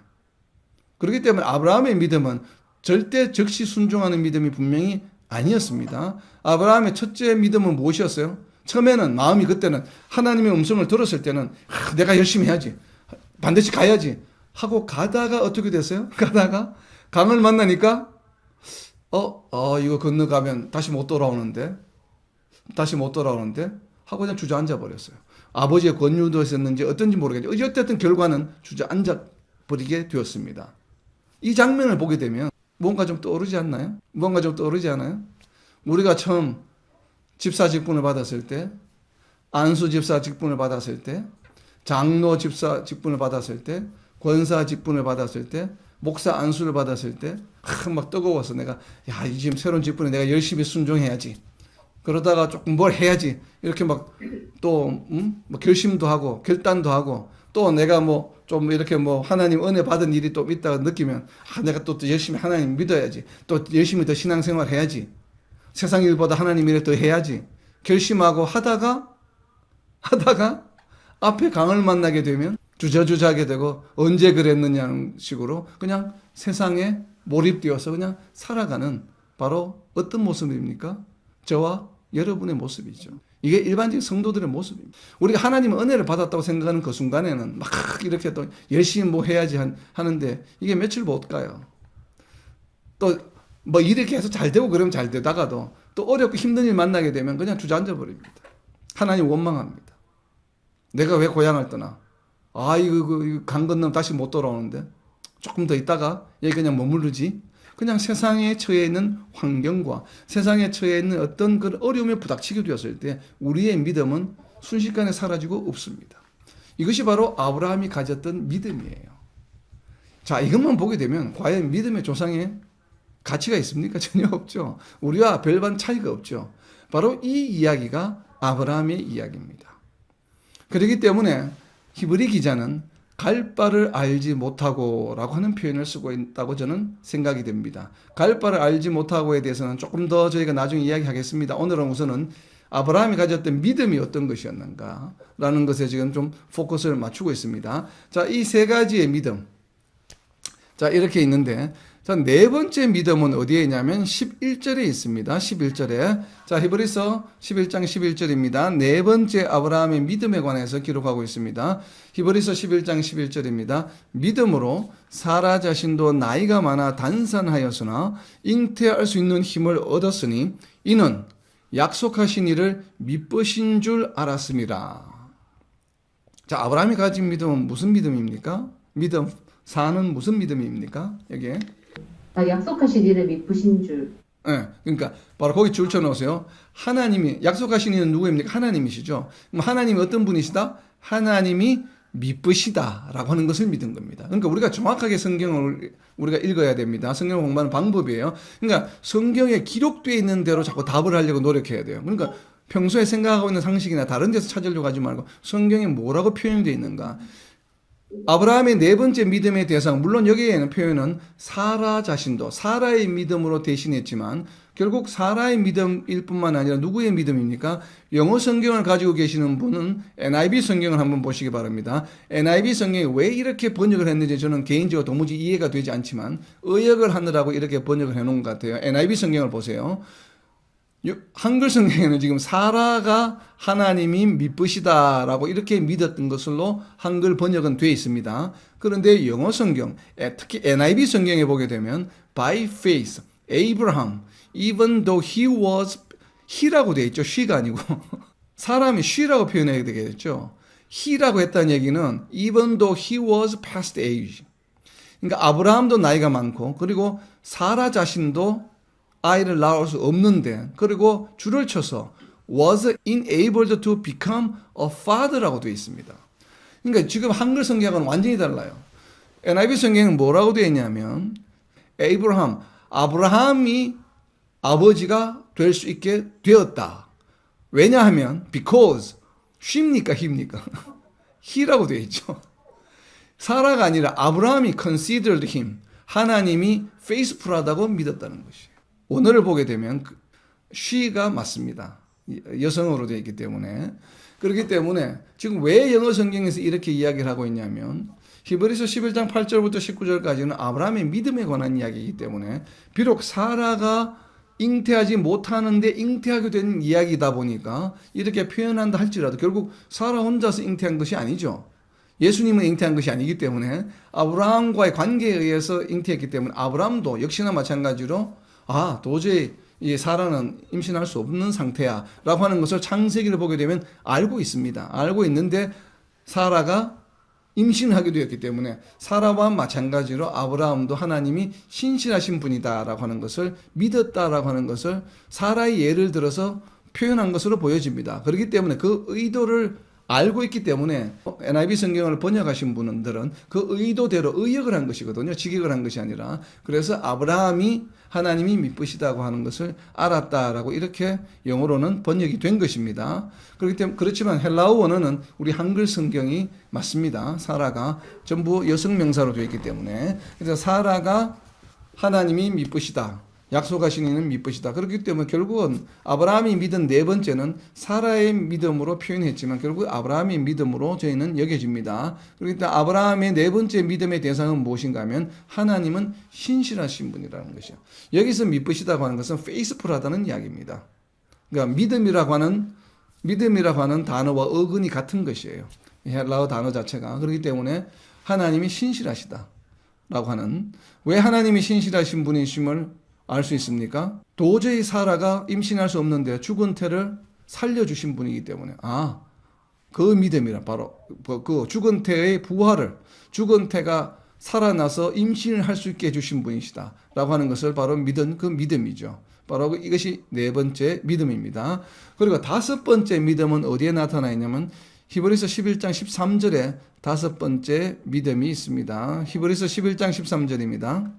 그렇기 때문에 아브라함의 믿음은 절대 즉시 순종하는 믿음이 분명히 아니었습니다. 아브라함의 첫째 믿음은 무엇이었어요? 처음에는 마음이 그때는 하나님의 음성을 들었을 때는 내가 열심히 해야지. 반드시 가야지 하고 가다가 어떻게 됐어요? 가다가 강을 만나니까 이거 건너가면 다시 못 돌아오는데 하고 그냥 주저앉아 버렸어요. 아버지의 권유도 있었는지 어떤지 모르겠는데 어쨌든 결과는 주저앉아 버리게 되었습니다. 이 장면을 보게 되면 뭔가 좀 떠오르지 않나요? 우리가 처음 집사 직분을 받았을 때, 안수 집사 직분을 받았을 때, 장로 집사 직분을 받았을 때, 권사 직분을 받았을 때, 목사 안수를 받았을 때, 막 뜨거워서 내가, 이 지금 새로운 직분에 내가 열심히 순종해야지. 그러다가 조금 뭘 해야지. 이렇게 막 또, 뭐 결심도 하고, 결단도 하고, 또 내가 뭐 좀 이렇게 뭐 하나님 은혜 받은 일이 또 있다가 느끼면, 내가 또 열심히 하나님 믿어야지. 또 열심히 더 신앙생활 해야지. 세상 일보다 하나님 일을 더 해야지. 결심하고 하다가 앞에 강을 만나게 되면 주저주저하게 되고 언제 그랬느냐는 식으로 그냥 세상에 몰입되어서 그냥 살아가는 바로 어떤 모습입니까? 저와 여러분의 모습이죠. 이게 일반적인 성도들의 모습입니다. 우리가 하나님의 은혜를 받았다고 생각하는 그 순간에는 막 이렇게 또 열심히 뭐 해야지 하는데 이게 며칠 못 가요. 또 뭐 일이 계속 잘 되고 그러면 잘 되다가도 또 어렵고 힘든 일 만나게 되면 그냥 주저앉아 버립니다. 하나님 원망합니다. 내가 왜 고향을 떠나? 이거 강 건너면 다시 못 돌아오는데 조금 더 있다가 여기 그냥 머무르지. 그냥 세상에 처해 있는 환경과 세상에 처해 있는 어떤 그런 어려움에 부닥치게 되었을 때 우리의 믿음은 순식간에 사라지고 없습니다. 이것이 바로 아브라함이 가졌던 믿음이에요. 자, 이것만 보게 되면 과연 믿음의 조상에 가치가 있습니까? 전혀 없죠. 우리와 별반 차이가 없죠. 바로 이 이야기가 아브라함의 이야기입니다. 그렇기 때문에 히브리 기자는 갈 바를 알지 못하고 라고 하는 표현을 쓰고 있다고 저는 생각이 됩니다. 갈 바를 알지 못하고에 대해서는 조금 더 저희가 나중에 이야기하겠습니다. 오늘은 우선은 아브라함이 가졌던 믿음이 어떤 것이었는가 라는 것에 지금 좀 포커스를 맞추고 있습니다. 자, 이 세 가지의 믿음. 자, 이렇게 있는데 자, 네 번째 믿음은 어디에 있냐면 11절에 있습니다. 11절에. 자, 히브리서 11장 11절입니다. 네 번째 아브라함의 믿음에 관해서 기록하고 있습니다. 히브리서 11장 11절입니다. 믿음으로 사라 자신도 나이가 많아 단산하였으나 잉태할 수 있는 힘을 얻었으니 이는 약속하신 이를 미쁘신 줄 알았습니다. 자, 아브라함이 가진 믿음은 무슨 믿음입니까? 믿음 사는 무슨 믿음입니까? 여기에. 약속하신 일을 미쁘신 줄. 네, 그러니까 바로 거기 줄 쳐놓으세요. 하나님이 약속하신 이는 누구입니까? 하나님이시죠. 그럼 하나님이 어떤 분이시다? 하나님이 미쁘시다라고 하는 것을 믿은 겁니다. 그러니까 우리가 정확하게 성경을 우리가 읽어야 됩니다. 성경을 공부하는 방법이에요. 그러니까 성경에 기록되어 있는 대로 자꾸 답을 하려고 노력해야 돼요. 그러니까 평소에 생각하고 있는 상식이나 다른 데서 찾으려고 하지 말고 성경에 뭐라고 표현되어 있는가. 아브라함의 네 번째 믿음의 대상, 물론 여기에는 표현은 사라 자신도 사라의 믿음으로 대신했지만 결국 사라의 믿음일 뿐만 아니라 누구의 믿음입니까? 영어 성경을 가지고 계시는 분은 NIV 성경을 한번 보시기 바랍니다. NIV 성경이 왜 이렇게 번역을 했는지 저는 개인적으로 도무지 이해가 되지 않지만 의역을 하느라고 이렇게 번역을 해놓은 것 같아요. NIV 성경을 보세요. 한글 성경에는 지금 사라가 하나님이 미쁘시다라고 이렇게 믿었던 것으로 한글 번역은 되어 있습니다. 그런데 영어 성경, 특히 NIV 성경에 보게 되면 by faith, Abraham, even though he라고 되어 있죠. she가 아니고 사람이 she라고 표현해야 되겠죠. he라고 했다는 얘기는 even though he was past age. 그러니까 아브라함도 나이가 많고 그리고 사라 자신도 아이를 낳을 수 없는데 그리고 줄을 쳐서 was unable to become a father라고 되어 있습니다. 그러니까 지금 한글 성경은 완전히 달라요. NIV 성경은 뭐라고 되어 있냐면 아브라함이 아버지가 될 수 있게 되었다. 왜냐하면 because 쉽니까 힘니까? he라고 되어 있죠. 사라가 아니라 아브라함이 considered him. 하나님이 faithful하다고 믿었다는 것이에요. 원어를 보게 되면 she가 맞습니다. 여성으로 되어 있기 때문에. 그렇기 때문에 지금 왜 영어 성경에서 이렇게 이야기를 하고 있냐면 히브리서 11장 8절부터 19절까지는 아브라함의 믿음에 관한 이야기이기 때문에 비록 사라가 잉태하지 못하는데 잉태하게 된 이야기다 보니까 이렇게 표현한다 할지라도 결국 사라 혼자서 잉태한 것이 아니죠. 예수님은 잉태한 것이 아니기 때문에 아브라함과의 관계에 의해서 잉태했기 때문에 아브라함도 역시나 마찬가지로 도저히 이 사라는 임신할 수 없는 상태야 라고 하는 것을 창세기를 보게 되면 알고 있습니다. 알고 있는데 사라가 임신하게 되었기 때문에 사라와 마찬가지로 아브라함도 하나님이 신실하신 분이다라고 하는 것을 믿었다라고 하는 것을 사라의 예를 들어서 표현한 것으로 보여집니다. 그렇기 때문에 그 의도를 알고 있기 때문에 NIV 성경을 번역하신 분들은 그 의도대로 의역을 한 것이거든요. 직역을 한 것이 아니라. 그래서 아브라함이 하나님이 미쁘시다고 하는 것을 알았다라고 이렇게 영어로는 번역이 된 것입니다. 그렇기 때문에 그렇지만 헬라어 원어는 우리 한글 성경이 맞습니다. 사라가 전부 여성 명사로 되어 있기 때문에. 그래서 사라가 하나님이 미쁘시다. 약속하신 이는 미쁘시다. 그렇기 때문에 결국은 아브라함이 믿은 네 번째는 사라의 믿음으로 표현했지만 결국 아브라함의 믿음으로 저희는 여겨집니다. 그렇기 때문에 아브라함의 네 번째 믿음의 대상은 무엇인가 하면 하나님은 신실하신 분이라는 것이요. 여기서 미쁘시다고 하는 것은 페이스풀하다는 이야기입니다. 그러니까 믿음이라고 하는 단어와 어근이 같은 것이에요. 헬라어 단어 자체가. 그렇기 때문에 하나님이 신실하시다 라고 하는, 왜 하나님이 신실하신 분이심을 알 수 있습니까? 도저히 사라가 임신할 수 없는데 죽은 태를 살려주신 분이기 때문에 그 믿음이라 바로 그 죽은 태의 부활을, 죽은 태가 살아나서 임신을 할 수 있게 해주신 분이시다 라고 하는 것을 바로 믿은 그 믿음이죠. 바로 이것이 네 번째 믿음입니다. 그리고 다섯 번째 믿음은 어디에 나타나 있냐면 히브리서 11장 13절에 다섯 번째 믿음이 있습니다. 히브리서 11장 13절입니다.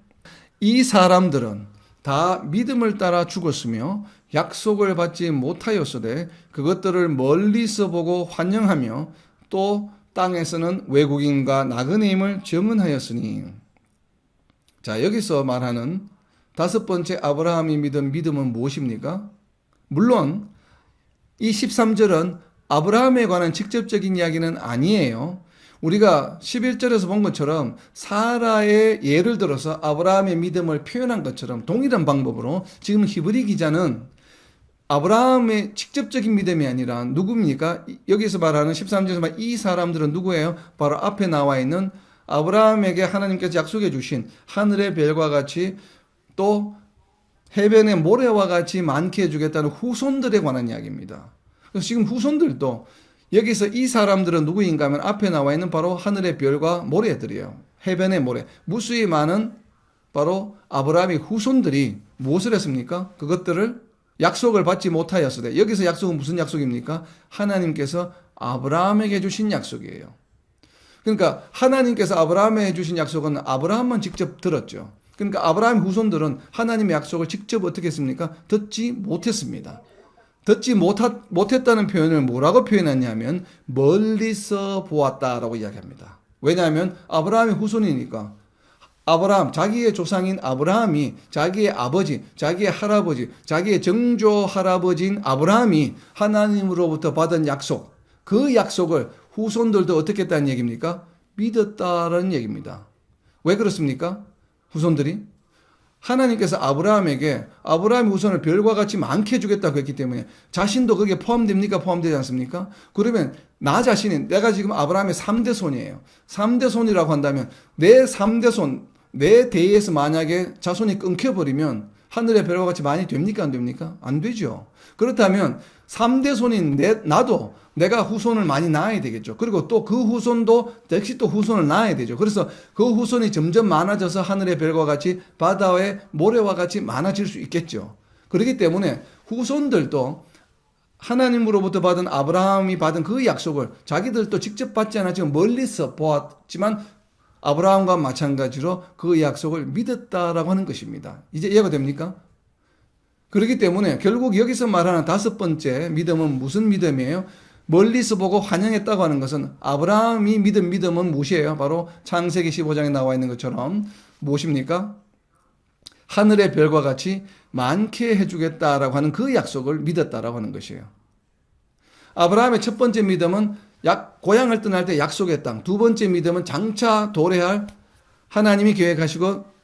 이 사람들은 다 믿음을 따라 죽었으며 약속을 받지 못하였으되 그것들을 멀리서 보고 환영하며 또 땅에서는 외국인과 나그네임을 증언하였으니. 자, 여기서 말하는 다섯 번째 아브라함이 믿은 믿음은 무엇입니까? 물론 이 13절은 아브라함에 관한 직접적인 이야기는 아니에요. 우리가 11절에서 본 것처럼 사라의 예를 들어서 아브라함의 믿음을 표현한 것처럼 동일한 방법으로 지금 히브리 기자는 아브라함의 직접적인 믿음이 아니라 누굽니까? 여기서 말하는 13절에서 말 이 사람들은 누구예요? 바로 앞에 나와 있는 아브라함에게 하나님께서 약속해 주신 하늘의 별과 같이 또 해변의 모래와 같이 많게 해주겠다는 후손들에 관한 이야기입니다. 그래서 지금 후손들도 여기서 이 사람들은 누구인가 하면 앞에 나와 있는 바로 하늘의 별과 모래들이에요. 해변의 모래. 무수히 많은 바로 아브라함의 후손들이 무엇을 했습니까? 그것들을 약속을 받지 못하였으되, 여기서 약속은 무슨 약속입니까? 하나님께서 아브라함에게 주신 약속이에요. 그러니까 하나님께서 아브라함에게 주신 약속은 아브라함만 직접 들었죠. 그러니까 아브라함 후손들은 하나님의 약속을 직접 어떻게 했습니까? 듣지 못했습니다. 듣지 못했다는 표현을 뭐라고 표현했냐면 멀리서 보았다라고 이야기합니다. 왜냐하면 아브라함의 후손이니까. 아브라함, 자기의 조상인 아브라함이 자기의 아버지, 자기의 할아버지, 자기의 정조 할아버지인 아브라함이 하나님으로부터 받은 약속, 그 약속을 후손들도 어떻게 했다는 얘기입니까? 믿었다라는 얘기입니다. 왜 그렇습니까? 후손들이 하나님께서 아브라함에게 아브라함의 후손을 별과 같이 많게 해주겠다고 했기 때문에 자신도 거기에 포함됩니까? 포함되지 않습니까? 그러면 나 자신이, 내가 지금 아브라함의 3대 손이에요. 3대 손이라고 한다면 내 3대 손, 내 대에서 만약에 자손이 끊겨버리면 하늘의 별과 같이 많이 됩니까? 안 됩니까? 안 되죠. 그렇다면 3대 손인 나도 내가 후손을 많이 낳아야 되겠죠. 그리고 또 그 후손도 역시 또 후손을 낳아야 되죠. 그래서 그 후손이 점점 많아져서 하늘의 별과 같이 바다의 모래와 같이 많아질 수 있겠죠. 그렇기 때문에 후손들도 하나님으로부터 받은 아브라함이 받은 그 약속을 자기들도 직접 받지 않았지만 멀리서 보았지만 아브라함과 마찬가지로 그 약속을 믿었다라고 하는 것입니다. 이제 이해가 됩니까? 그렇기 때문에 결국 여기서 말하는 다섯 번째 믿음은 무슨 믿음이에요? 멀리서 보고 환영했다고 하는 것은 아브라함이 믿은 믿음은 무엇이에요? 바로 창세기 15장에 나와 있는 것처럼 무엇입니까? 하늘의 별과 같이 많게 해주겠다라고 하는 그 약속을 믿었다라고 하는 것이에요. 아브라함의 첫 번째 믿음은 고향을 떠날 때 약속의 땅, 두 번째 믿음은 장차 도래할 하나님이 계획하시고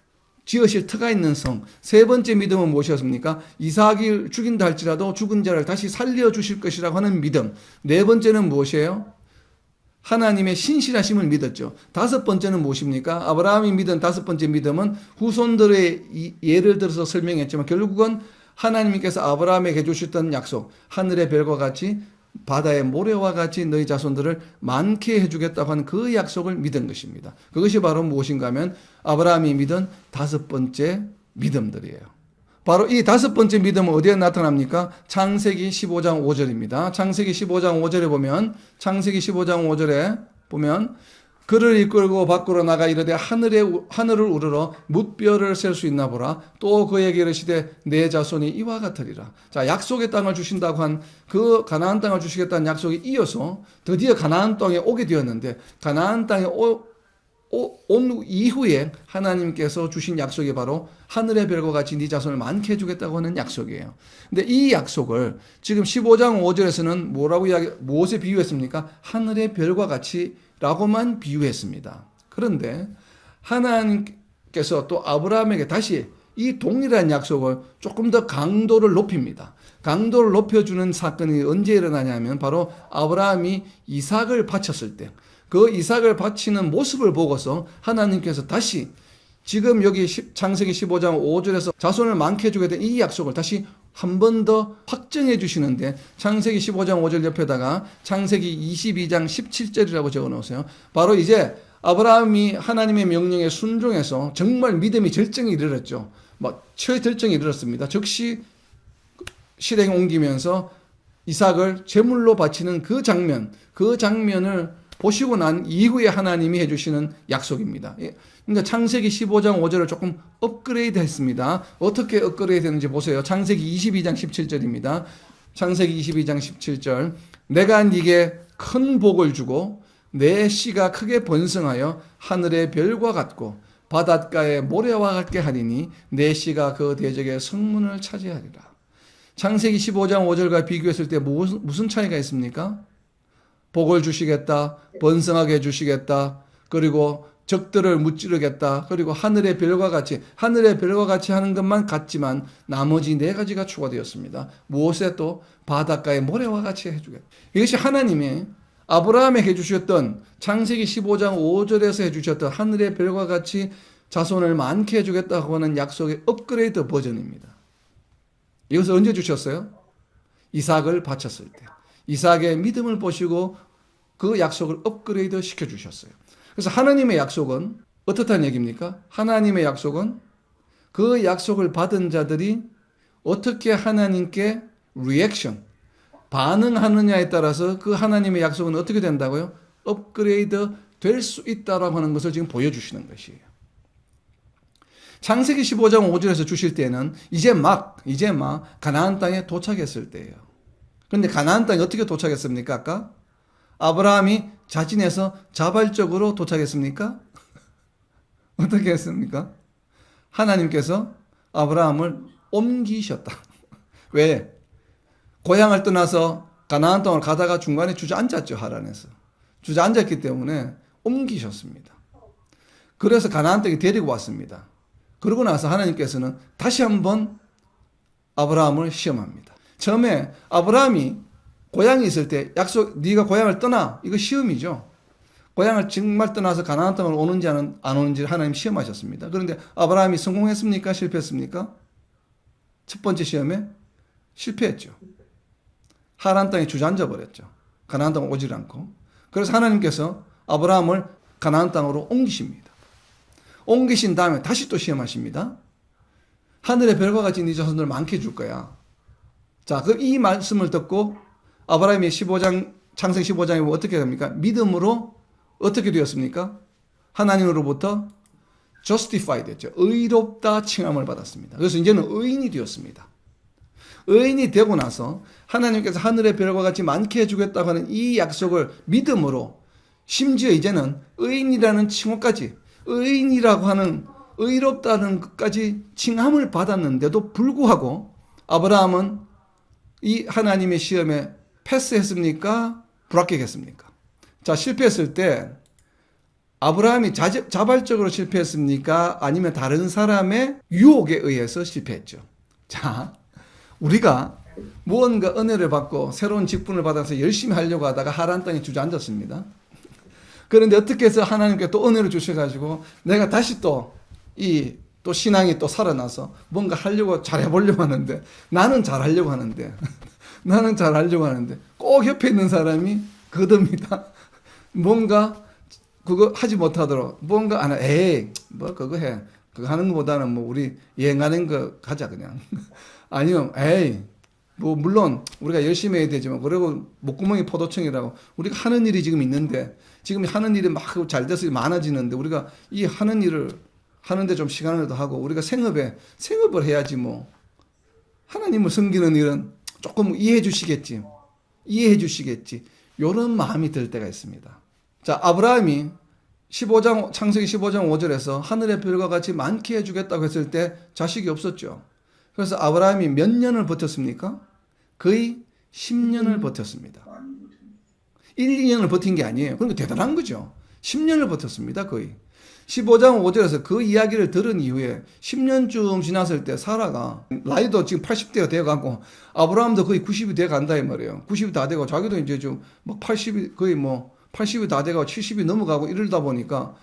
지으실 터가 있는 성, 세 번째 믿음은 무엇이었습니까? 이삭이 죽인다 할지라도 죽은 자를 다시 살려주실 것이라고 하는 믿음. 네 번째는 무엇이에요? 하나님의 신실하심을 믿었죠. 다섯 번째는 무엇입니까? 아브라함이 믿은 다섯 번째 믿음은 후손들의 예를 들어서 설명했지만 결국은 하나님께서 아브라함에게 해주셨던 약속, 하늘의 별과 같이 바다의 모래와 같이 너희 자손들을 많게 해주겠다고 하는 그 약속을 믿은 것입니다. 그것이 바로 무엇인가 하면 아브라함이 믿은 다섯 번째 믿음들이에요. 바로 이 다섯 번째 믿음은 어디에 나타납니까? 창세기 15장 5절입니다. 창세기 15장 5절에 보면, 창세기 15장 5절에 보면, 그를 이끌고 밖으로 나가 이르되 하늘을 우러러 뭇별을 셀 수 있나 보라. 또 그에게 이르시되 내 자손이 이와 같으리라. 자, 약속의 땅을 주신다고 한 그 가나안 땅을 주시겠다는 약속이 이어서 드디어 가나안 땅에 오게 되었는데, 가나안 땅에 온 이후에 하나님께서 주신 약속이 바로 하늘의 별과 같이 네 자손을 많게 해주겠다고 하는 약속이에요. 근데 이 약속을 지금 15장 5절에서는 무엇에 비유했습니까? 하늘의 별과 같이 라고만 비유했습니다. 그런데 하나님께서 또 아브라함에게 다시 이 동일한 약속을 조금 더 강도를 높입니다. 강도를 높여주는 사건이 언제 일어나냐면 바로 아브라함이 이삭을 바쳤을 때, 그 이삭을 바치는 모습을 보고서 하나님께서 다시 지금 여기 창세기 15장 5절에서 자손을 많게 해주게 된 이 약속을 다시 한 번 더 확정해 주시는데, 창세기 15장 5절 옆에다가 창세기 22장 17절이라고 적어 놓으세요. 바로 이제 아브라함이 하나님의 명령에 순종해서 정말 믿음이 절정에 이르렀죠. 최절정에 이르렀습니다. 즉시 실행에 옮기면서 이삭을 제물로 바치는 그 장면을 보시고 난 이후에 하나님이 해주시는 약속입니다. 그러니까 창세기 15장 5절을 조금 업그레이드 했습니다. 어떻게 업그레이드 했는지 보세요. 창세기 22장 17절입니다. 창세기 22장 17절. 내가 네게 큰 복을 주고 내 씨가 크게 번성하여 하늘의 별과 같고 바닷가의 모래와 같게 하리니 내 씨가 그 대적의 성문을 차지하리라. 창세기 15장 5절과 비교했을 때 무슨 차이가 있습니까? 복을 주시겠다, 번성하게 해주시겠다, 그리고 적들을 무찌르겠다, 그리고 하늘의 별과 같이 하는 것만 같지만 나머지 네 가지가 추가되었습니다. 무엇에 또 바닷가의 모래와 같이 해주겠다. 이것이 하나님의 아브라함에게 해주셨던 창세기 15장 5절에서 해주셨던 하늘의 별과 같이 자손을 많게 해주겠다고 하는 약속의 업그레이드 버전입니다. 이것을 언제 주셨어요? 이삭을 바쳤을 때. 이삭의 믿음을 보시고 그 약속을 업그레이드 시켜주셨어요. 그래서 하나님의 약속은 어떻다는 얘기입니까? 하나님의 약속은 그 약속을 받은 자들이 어떻게 하나님께 반응하느냐에 따라서 그 하나님의 약속은 어떻게 된다고요? 업그레이드 될 수 있다라고 하는 것을 지금 보여주시는 것이에요. 창세기 15장 5절에서 주실 때는 이제 막 가나안 땅에 도착했을 때예요. 그런데 가나안 땅에 어떻게 도착했습니까? 아까 아브라함이 자진해서 자발적으로 도착했습니까? 어떻게 했습니까? 하나님께서 아브라함을 옮기셨다. 왜? 고향을 떠나서 가나안 땅을 가다가 중간에 주저앉았죠. 하란에서. 주저앉았기 때문에 옮기셨습니다. 그래서 가나안 땅에 데리고 왔습니다. 그러고 나서 하나님께서는 다시 한번 아브라함을 시험합니다. 처음에 아브라함이 고향에 있을 때 네가 고향을 떠나, 이거 시험이죠. 고향을 정말 떠나서 가나안 땅을 오는지 안 오는지 하나님 시험하셨습니다. 그런데 아브라함이 성공했습니까? 실패했습니까? 첫 번째 시험에 실패했죠. 하란 땅에 주저앉아 버렸죠. 가나안 땅을 오질 않고. 그래서 하나님께서 아브라함을 가나안 땅으로 옮기십니다. 옮기신 다음에 다시 또 시험하십니다. 하늘의 별과 같이 네 자손들 많게 줄 거야. 자, 이 말씀을 듣고 아브라함이 창세기 15장에 보면 어떻게 됩니까? 믿음으로 어떻게 되었습니까? 하나님으로부터 justify 됐죠. 의롭다 칭함을 받았습니다. 그래서 이제는 의인이 되었습니다. 의인이 되고 나서 하나님께서 하늘의 별과 같이 많게 해주겠다고 하는 이 약속을 믿음으로, 심지어 이제는 의인이라는 칭호까지, 의인이라고 하는 의롭다는 것까지 칭함을 받았는데도 불구하고 아브라함은 이 하나님의 시험에 패스했습니까? 불합격했습니까? 자, 실패했을 때 아브라함이 자발적으로 실패했습니까? 아니면 다른 사람의 유혹에 의해서 실패했죠. 자, 우리가 무언가 은혜를 받고 새로운 직분을 받아서 열심히 하려고 하다가 하란 땅에 주저앉았습니다. 그런데 어떻게 해서 하나님께 또 은혜를 주셔가지고 내가 다시 또 신앙이 또 살아나서 뭔가 하려고 잘해보려고 하는데 나는 잘하려고 하는데 나는 잘하려고 하는데 꼭 옆에 있는 사람이 거듭니다. 뭔가 그거 하지 못하도록 뭔가 안 해. 에이 뭐 그거 해. 그거 하는 것보다는 뭐 우리 여행 가는 거 가자 그냥. 아니면 에이 뭐 물론 우리가 열심히 해야 되지만 그리고 목구멍이 포도청이라고 우리가 하는 일이 지금 있는데 지금 하는 일이 막 잘 돼서 많아지는데 우리가 이 하는 일을 하는데 좀 시간을 더 하고 우리가 생업을 해야지 뭐 하나님을 섬기는 일은 조금 이해해 주시겠지. 이런 마음이 들 때가 있습니다. 자, 아브라함이 창세기 15장 5절에서 하늘의 별과 같이 많게 해주겠다고 했을 때 자식이 없었죠. 그래서 아브라함이 몇 년을 버텼습니까? 거의 10년을 버텼습니다. 1, 2년을 버틴 게 아니에요. 그러니까 대단한 거죠. 10년을 버텼습니다. 거의. 15장 5절에서 그 이야기를 들은 이후에 10년쯤 지났을 때 사라가 나이도 지금 80대가 되어가고 아브라함도 거의 90이 돼간다 이 말이에요. 90이 다 되고 자기도 이제 좀 막 80이 거의 뭐 80이 다 돼가고 70이 넘어가고 이러다 보니까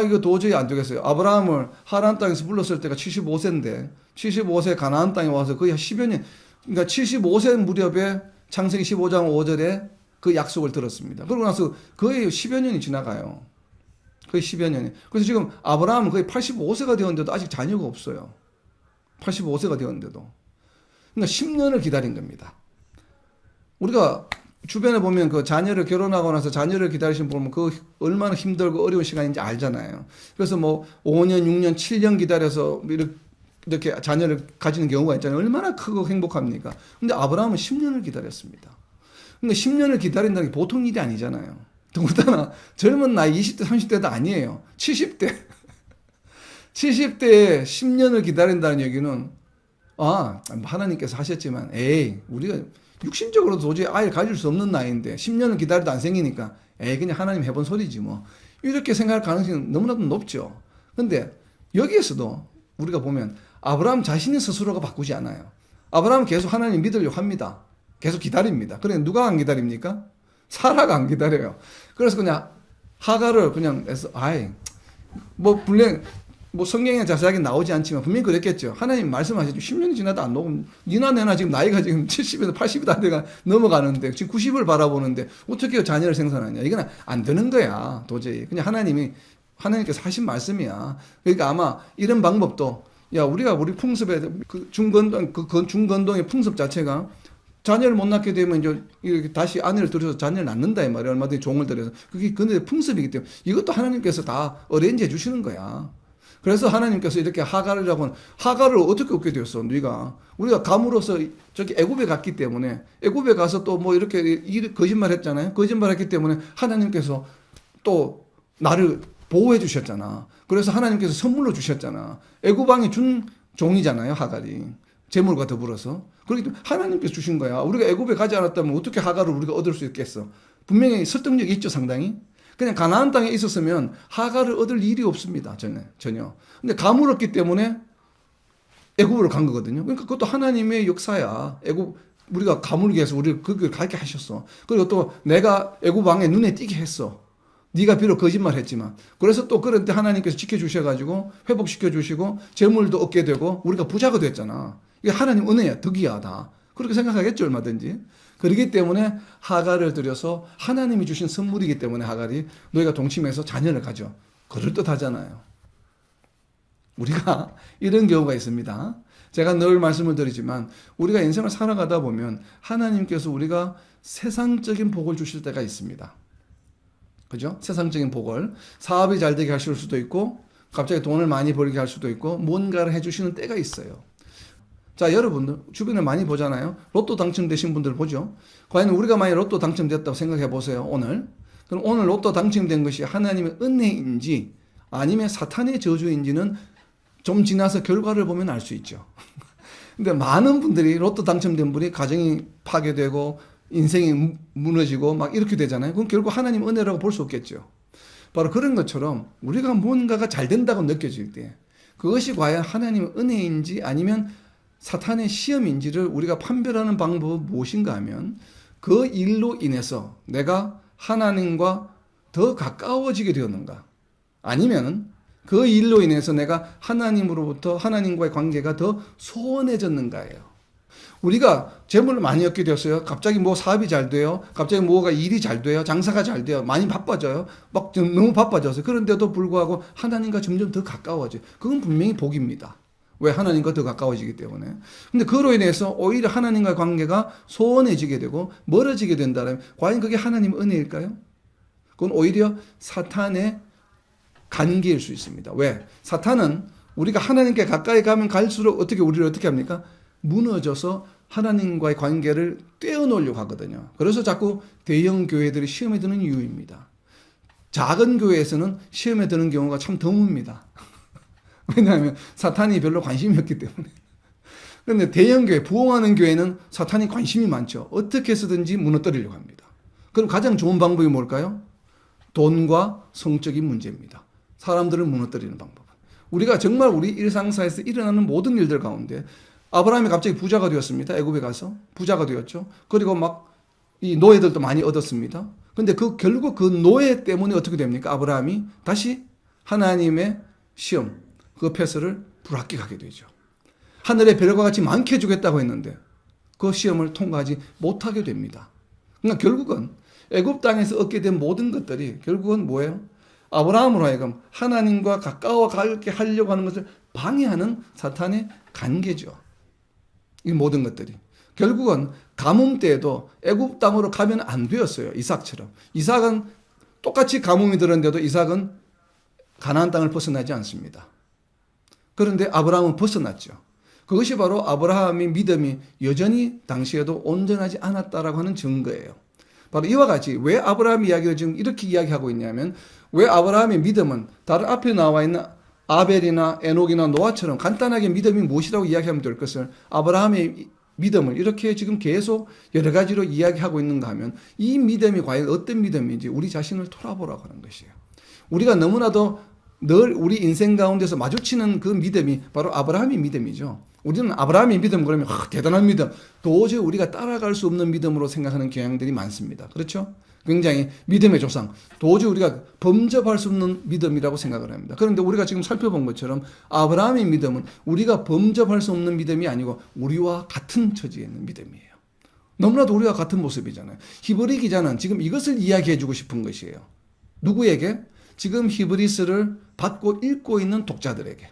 이거 도저히 안 되겠어요. 아브라함을 하란 땅에서 불렀을 때가 75세인데 75세 가나안 땅에 와서 거의 10여 년 그러니까 75세 무렵에 창세기 15장 5절에 그 약속을 들었습니다. 그러고 나서 거의 10여 년이 지나가요. 거의 10여 년이. 그래서 지금 아브라함은 거의 85세가 되었는데도 아직 자녀가 없어요. 85세가 되었는데도. 그러니까 10년을 기다린 겁니다. 우리가 주변에 보면 그 자녀를 결혼하고 나서 자녀를 기다리신 분 보면 그 얼마나 힘들고 어려운 시간인지 알잖아요. 그래서 뭐 5년, 6년, 7년 기다려서 이렇게 자녀를 가지는 경우가 있잖아요. 얼마나 크고 행복합니까? 근데 아브라함은 10년을 기다렸습니다. 그러니까 10년을 기다린다는 게 보통 일이 아니잖아요. 더군다나 젊은 나이 20대, 30대도 아니에요. 70대. 70대에 10년을 기다린다는 얘기는 하나님께서 하셨지만 우리가 육신적으로 도저히 아이를 가질 수 없는 나이인데 10년을 기다려도 안 생기니까 그냥 하나님 해본 소리지 뭐. 이렇게 생각할 가능성이 너무나도 높죠. 근데 여기에서도 우리가 보면 아브라함 자신의 스스로가 바꾸지 않아요. 아브라함은 계속 하나님 믿으려고 합니다. 계속 기다립니다. 그래 누가 안 기다립니까? 사라가 안 기다려요. 그래서 그냥 하가를 그냥 해서 분명 성경에 자세하게 나오지 않지만 분명히 그랬겠죠. 하나님 말씀하시죠. 10년이 지나도 안 녹음. 니나 내나 지금 나이가 지금 70에서 80이 다 돼가 넘어가는데 지금 90을 바라보는데 어떻게 자녀를 생산하냐. 이건 안 되는 거야. 도저히. 그냥 하나님께서 하신 말씀이야. 그러니까 아마 이런 방법도 우리 풍습에 중건동의 풍습 자체가 자녀를 못 낳게 되면 이제 이렇게 다시 아내를 들여서 자녀를 낳는다 이 말이에요. 얼마든지 종을 들여서. 그게 근데 풍습이기 때문에 이것도 하나님께서 다 어레인지 해 주시는 거야. 그래서 하나님께서 이렇게 하가를 어떻게 얻게 되었어? 우리가 감으로서 저기 애굽에 갔기 때문에 애굽에 가서 또 뭐 이렇게 거짓말 했잖아요. 거짓말 했기 때문에 하나님께서 또 나를 보호해 주셨잖아. 그래서 하나님께서 선물로 주셨잖아. 애굽 왕이 준 종이잖아요. 하갈이. 재물과 더불어서. 그렇기 때문에 하나님께서 주신 거야. 우리가 애굽에 가지 않았다면 어떻게 하갈을 우리가 얻을 수 있겠어? 분명히 설득력이 있죠, 상당히. 그냥 가나안 땅에 있었으면 하갈을 얻을 일이 없습니다. 전혀. 근데 가물었기 때문에 애굽으로 간 거거든요. 그러니까 그것도 하나님의 역사야. 우리가 가물게 해서 우리를 그걸 가게 하셨어. 그리고 또 내가 애굽 왕의 눈에 띄게 했어. 네가 비록 거짓말했지만. 그래서 또 그런 때 하나님께서 지켜주셔가지고 회복시켜주시고 재물도 얻게 되고 우리가 부자가 됐잖아. 이게 하나님 은혜야. 덕이야 다. 그렇게 생각하겠죠 얼마든지. 그렇기 때문에 하갈을 들여서 하나님이 주신 선물이기 때문에 하갈이 너희가 동침해서 자녀를 가져. 그럴듯하잖아요. 우리가 이런 경우가 있습니다. 제가 늘 말씀을 드리지만 우리가 인생을 살아가다 보면 하나님께서 우리가 세상적인 복을 주실 때가 있습니다. 그죠? 세상적인 복을. 사업이 잘 되게 하실 수도 있고 갑자기 돈을 많이 벌게 할 수도 있고 뭔가를 해주시는 때가 있어요. 자, 여러분들 주변에 많이 보잖아요. 로또 당첨되신 분들 보죠. 과연 우리가 만약 로또 당첨됐다고 생각해 보세요. 그럼 오늘 로또 당첨된 것이 하나님의 은혜인지 아니면 사탄의 저주인지는 좀 지나서 결과를 보면 알 수 있죠. 근데 많은 분들이 로또 당첨된 분이 가정이 파괴되고 인생이 무너지고 막 이렇게 되잖아요. 그럼 결국 하나님 은혜라고 볼 수 없겠죠. 바로 그런 것처럼 우리가 뭔가가 잘 된다고 느껴질 때 그것이 과연 하나님의 은혜인지 아니면 사탄의 시험인지를 우리가 판별하는 방법은 무엇인가 하면 그 일로 인해서 내가 하나님과 더 가까워지게 되었는가? 아니면 그 일로 인해서 내가 하나님으로부터 하나님과의 관계가 더 소원해졌는가예요. 우리가 재물을 많이 얻게 되었어요. 갑자기 뭐 사업이 잘 돼요. 갑자기 뭐가 일이 잘 돼요. 장사가 잘 돼요. 많이 바빠져요. 막 너무 바빠져서. 그런데도 불구하고 하나님과 점점 더 가까워져요. 그건 분명히 복입니다. 왜? 하나님과 더 가까워지기 때문에. 근데 그로 인해서 오히려 하나님과의 관계가 소원해지게 되고 멀어지게 된다면 과연 그게 하나님 은혜일까요? 그건 오히려 사탄의 간계일 수 있습니다. 왜? 사탄은 우리가 하나님께 가까이 가면 갈수록 우리를 어떻게 합니까? 무너져서 하나님과의 관계를 떼어놓으려고 하거든요. 그래서 자꾸 대형 교회들이 시험에 드는 이유입니다. 작은 교회에서는 시험에 드는 경우가 참 드뭅니다. 왜냐하면 사탄이 별로 관심이 없기 때문에. 그런데 대형 교회, 부흥하는 교회는 사탄이 관심이 많죠. 어떻게 해서든지 무너뜨리려고 합니다. 그럼 가장 좋은 방법이 뭘까요? 돈과 성적인 문제입니다. 사람들을 무너뜨리는 방법은. 우리가 정말 우리 일상사에서 일어나는 모든 일들 가운데 아브라함이 갑자기 부자가 되었습니다. 애굽에 가서 부자가 되었죠. 그리고 막 이 노예들도 많이 얻었습니다. 근데 결국 그 노예 때문에 어떻게 됩니까? 아브라함이 다시 하나님의 시험, 그 패스를 불합격하게 되죠. 하늘의 별과 같이 많게 주겠다고 했는데 그 시험을 통과하지 못하게 됩니다. 그러니까 결국은 애굽 땅에서 얻게 된 모든 것들이 결국은 뭐예요? 아브라함으로 하여금 하나님과 가까워가게 하려고 하는 것을 방해하는 사탄의 관계죠. 이 모든 것들이. 결국은 가뭄 때에도 애굽 땅으로 가면 안 되었어요. 이삭처럼. 이삭은 똑같이 가뭄이 들었는데도 이삭은 가나안 땅을 벗어나지 않습니다. 그런데 아브라함은 벗어났죠. 그것이 바로 아브라함의 믿음이 여전히 당시에도 온전하지 않았다라고 하는 증거예요. 바로 이와 같이 왜 아브라함 이야기를 지금 이렇게 이야기하고 있냐면 왜 아브라함의 믿음은 다른 앞에 나와 있는 아벨이나 에녹이나 노아처럼 간단하게 믿음이 무엇이라고 이야기하면 될 것을 아브라함의 믿음을 이렇게 지금 계속 여러 가지로 이야기하고 있는가 하면 이 믿음이 과연 어떤 믿음인지 우리 자신을 돌아보라고 하는 것이에요. 우리가 너무나도 늘 우리 인생 가운데서 마주치는 그 믿음이 바로 아브라함의 믿음이죠. 우리는 아브라함의 믿음 그러면 대단한 믿음, 도저히 우리가 따라갈 수 없는 믿음으로 생각하는 경향들이 많습니다. 그렇죠? 굉장히 믿음의 조상, 도저히 우리가 범접할 수 없는 믿음이라고 생각을 합니다. 그런데 우리가 지금 살펴본 것처럼 아브라함의 믿음은 우리가 범접할 수 없는 믿음이 아니고 우리와 같은 처지에 있는 믿음이에요. 너무나도 우리와 같은 모습이잖아요. 히브리 기자는 지금 이것을 이야기해 주고 싶은 것이에요. 누구에게? 지금 히브리스를 받고 읽고 있는 독자들에게.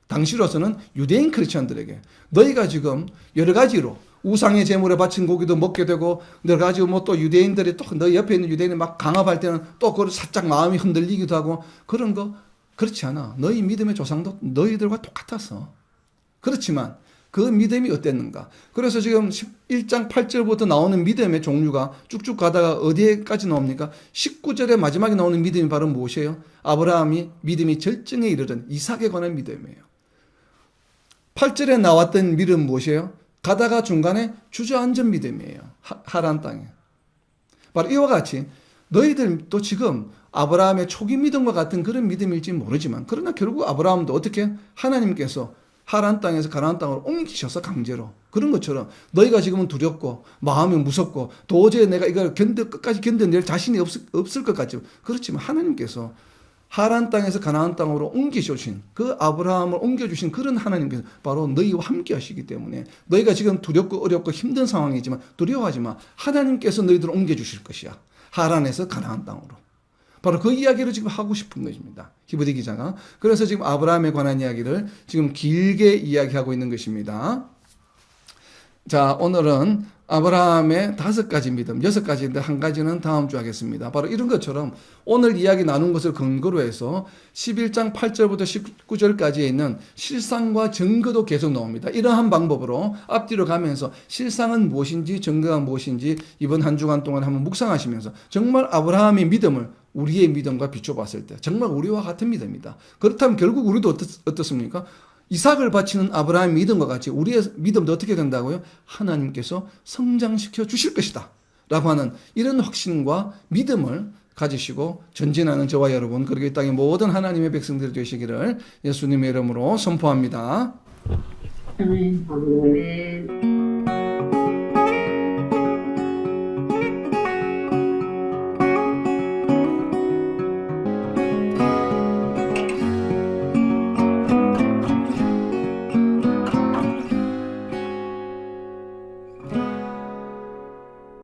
당시로서는 유대인 크리스천들에게 너희가 지금 여러 가지로 우상의 제물에 바친 고기도 먹게 되고 여러 가지 뭐 또 유대인들이 또 너희 옆에 있는 유대인이 막 강압할 때는 또 그걸 살짝 마음이 흔들리기도 하고 그런 거 그렇지 않아. 너희 믿음의 조상도 너희들과 똑같았어. 그렇지만 그 믿음이 어땠는가? 그래서 지금 1장 8절부터 나오는 믿음의 종류가 쭉쭉 가다가 어디에까지 나옵니까? 19절의 마지막에 나오는 믿음이 바로 무엇이에요? 아브라함이 믿음이 절정에 이르던 이삭에 관한 믿음이에요. 8절에 나왔던 믿음 무엇이에요? 가다가 중간에 주저앉은 믿음이에요. 하란 땅에. 바로 이와 같이 너희들도 지금 아브라함의 초기 믿음과 같은 그런 믿음일지 모르지만 그러나 결국 아브라함도 어떻게 하나님께서 하란 땅에서 가나안 땅으로 옮기셔서 강제로 그런 것처럼 너희가 지금은 두렵고 마음이 무섭고 도저히 내가 이걸 끝까지 견뎌낼 자신이 없을 것 같지만 그렇지만 하나님께서 하란 땅에서 가나안 땅으로 옮기셔주신 그 아브라함을 옮겨주신 그런 하나님께서 바로 너희와 함께 하시기 때문에 너희가 지금 두렵고 어렵고 힘든 상황이지만 두려워하지 마. 하나님께서 너희들을 옮겨주실 것이야. 하란에서 가나안 땅으로. 바로 그 이야기를 지금 하고 싶은 것입니다. 히브리 기자가. 그래서 지금 아브라함에 관한 이야기를 지금 길게 이야기하고 있는 것입니다. 자, 오늘은 아브라함의 5가지 믿음, 6가지인데 한 가지는 다음 주 하겠습니다. 바로 이런 것처럼 오늘 이야기 나눈 것을 근거로 해서 11장 8절부터 19절까지에 있는 실상과 증거도 계속 나옵니다. 이러한 방법으로 앞뒤로 가면서 실상은 무엇인지 증거가 무엇인지 이번 한 주간 동안 한번 묵상하시면서 정말 아브라함의 믿음을 우리의 믿음과 비춰봤을 때 정말 우리와 같은 믿음이다. 그렇다면 결국 우리도 어떻습니까? 이삭을 바치는 아브라함의 믿음과 같이 우리의 믿음도 어떻게 된다고요? 하나님께서 성장시켜 주실 것이다 라고 하는 이런 확신과 믿음을 가지시고 전진하는 저와 여러분 그리고 이 땅의 모든 하나님의 백성들이 되시기를 예수님의 이름으로 선포합니다. 아멘. 아멘.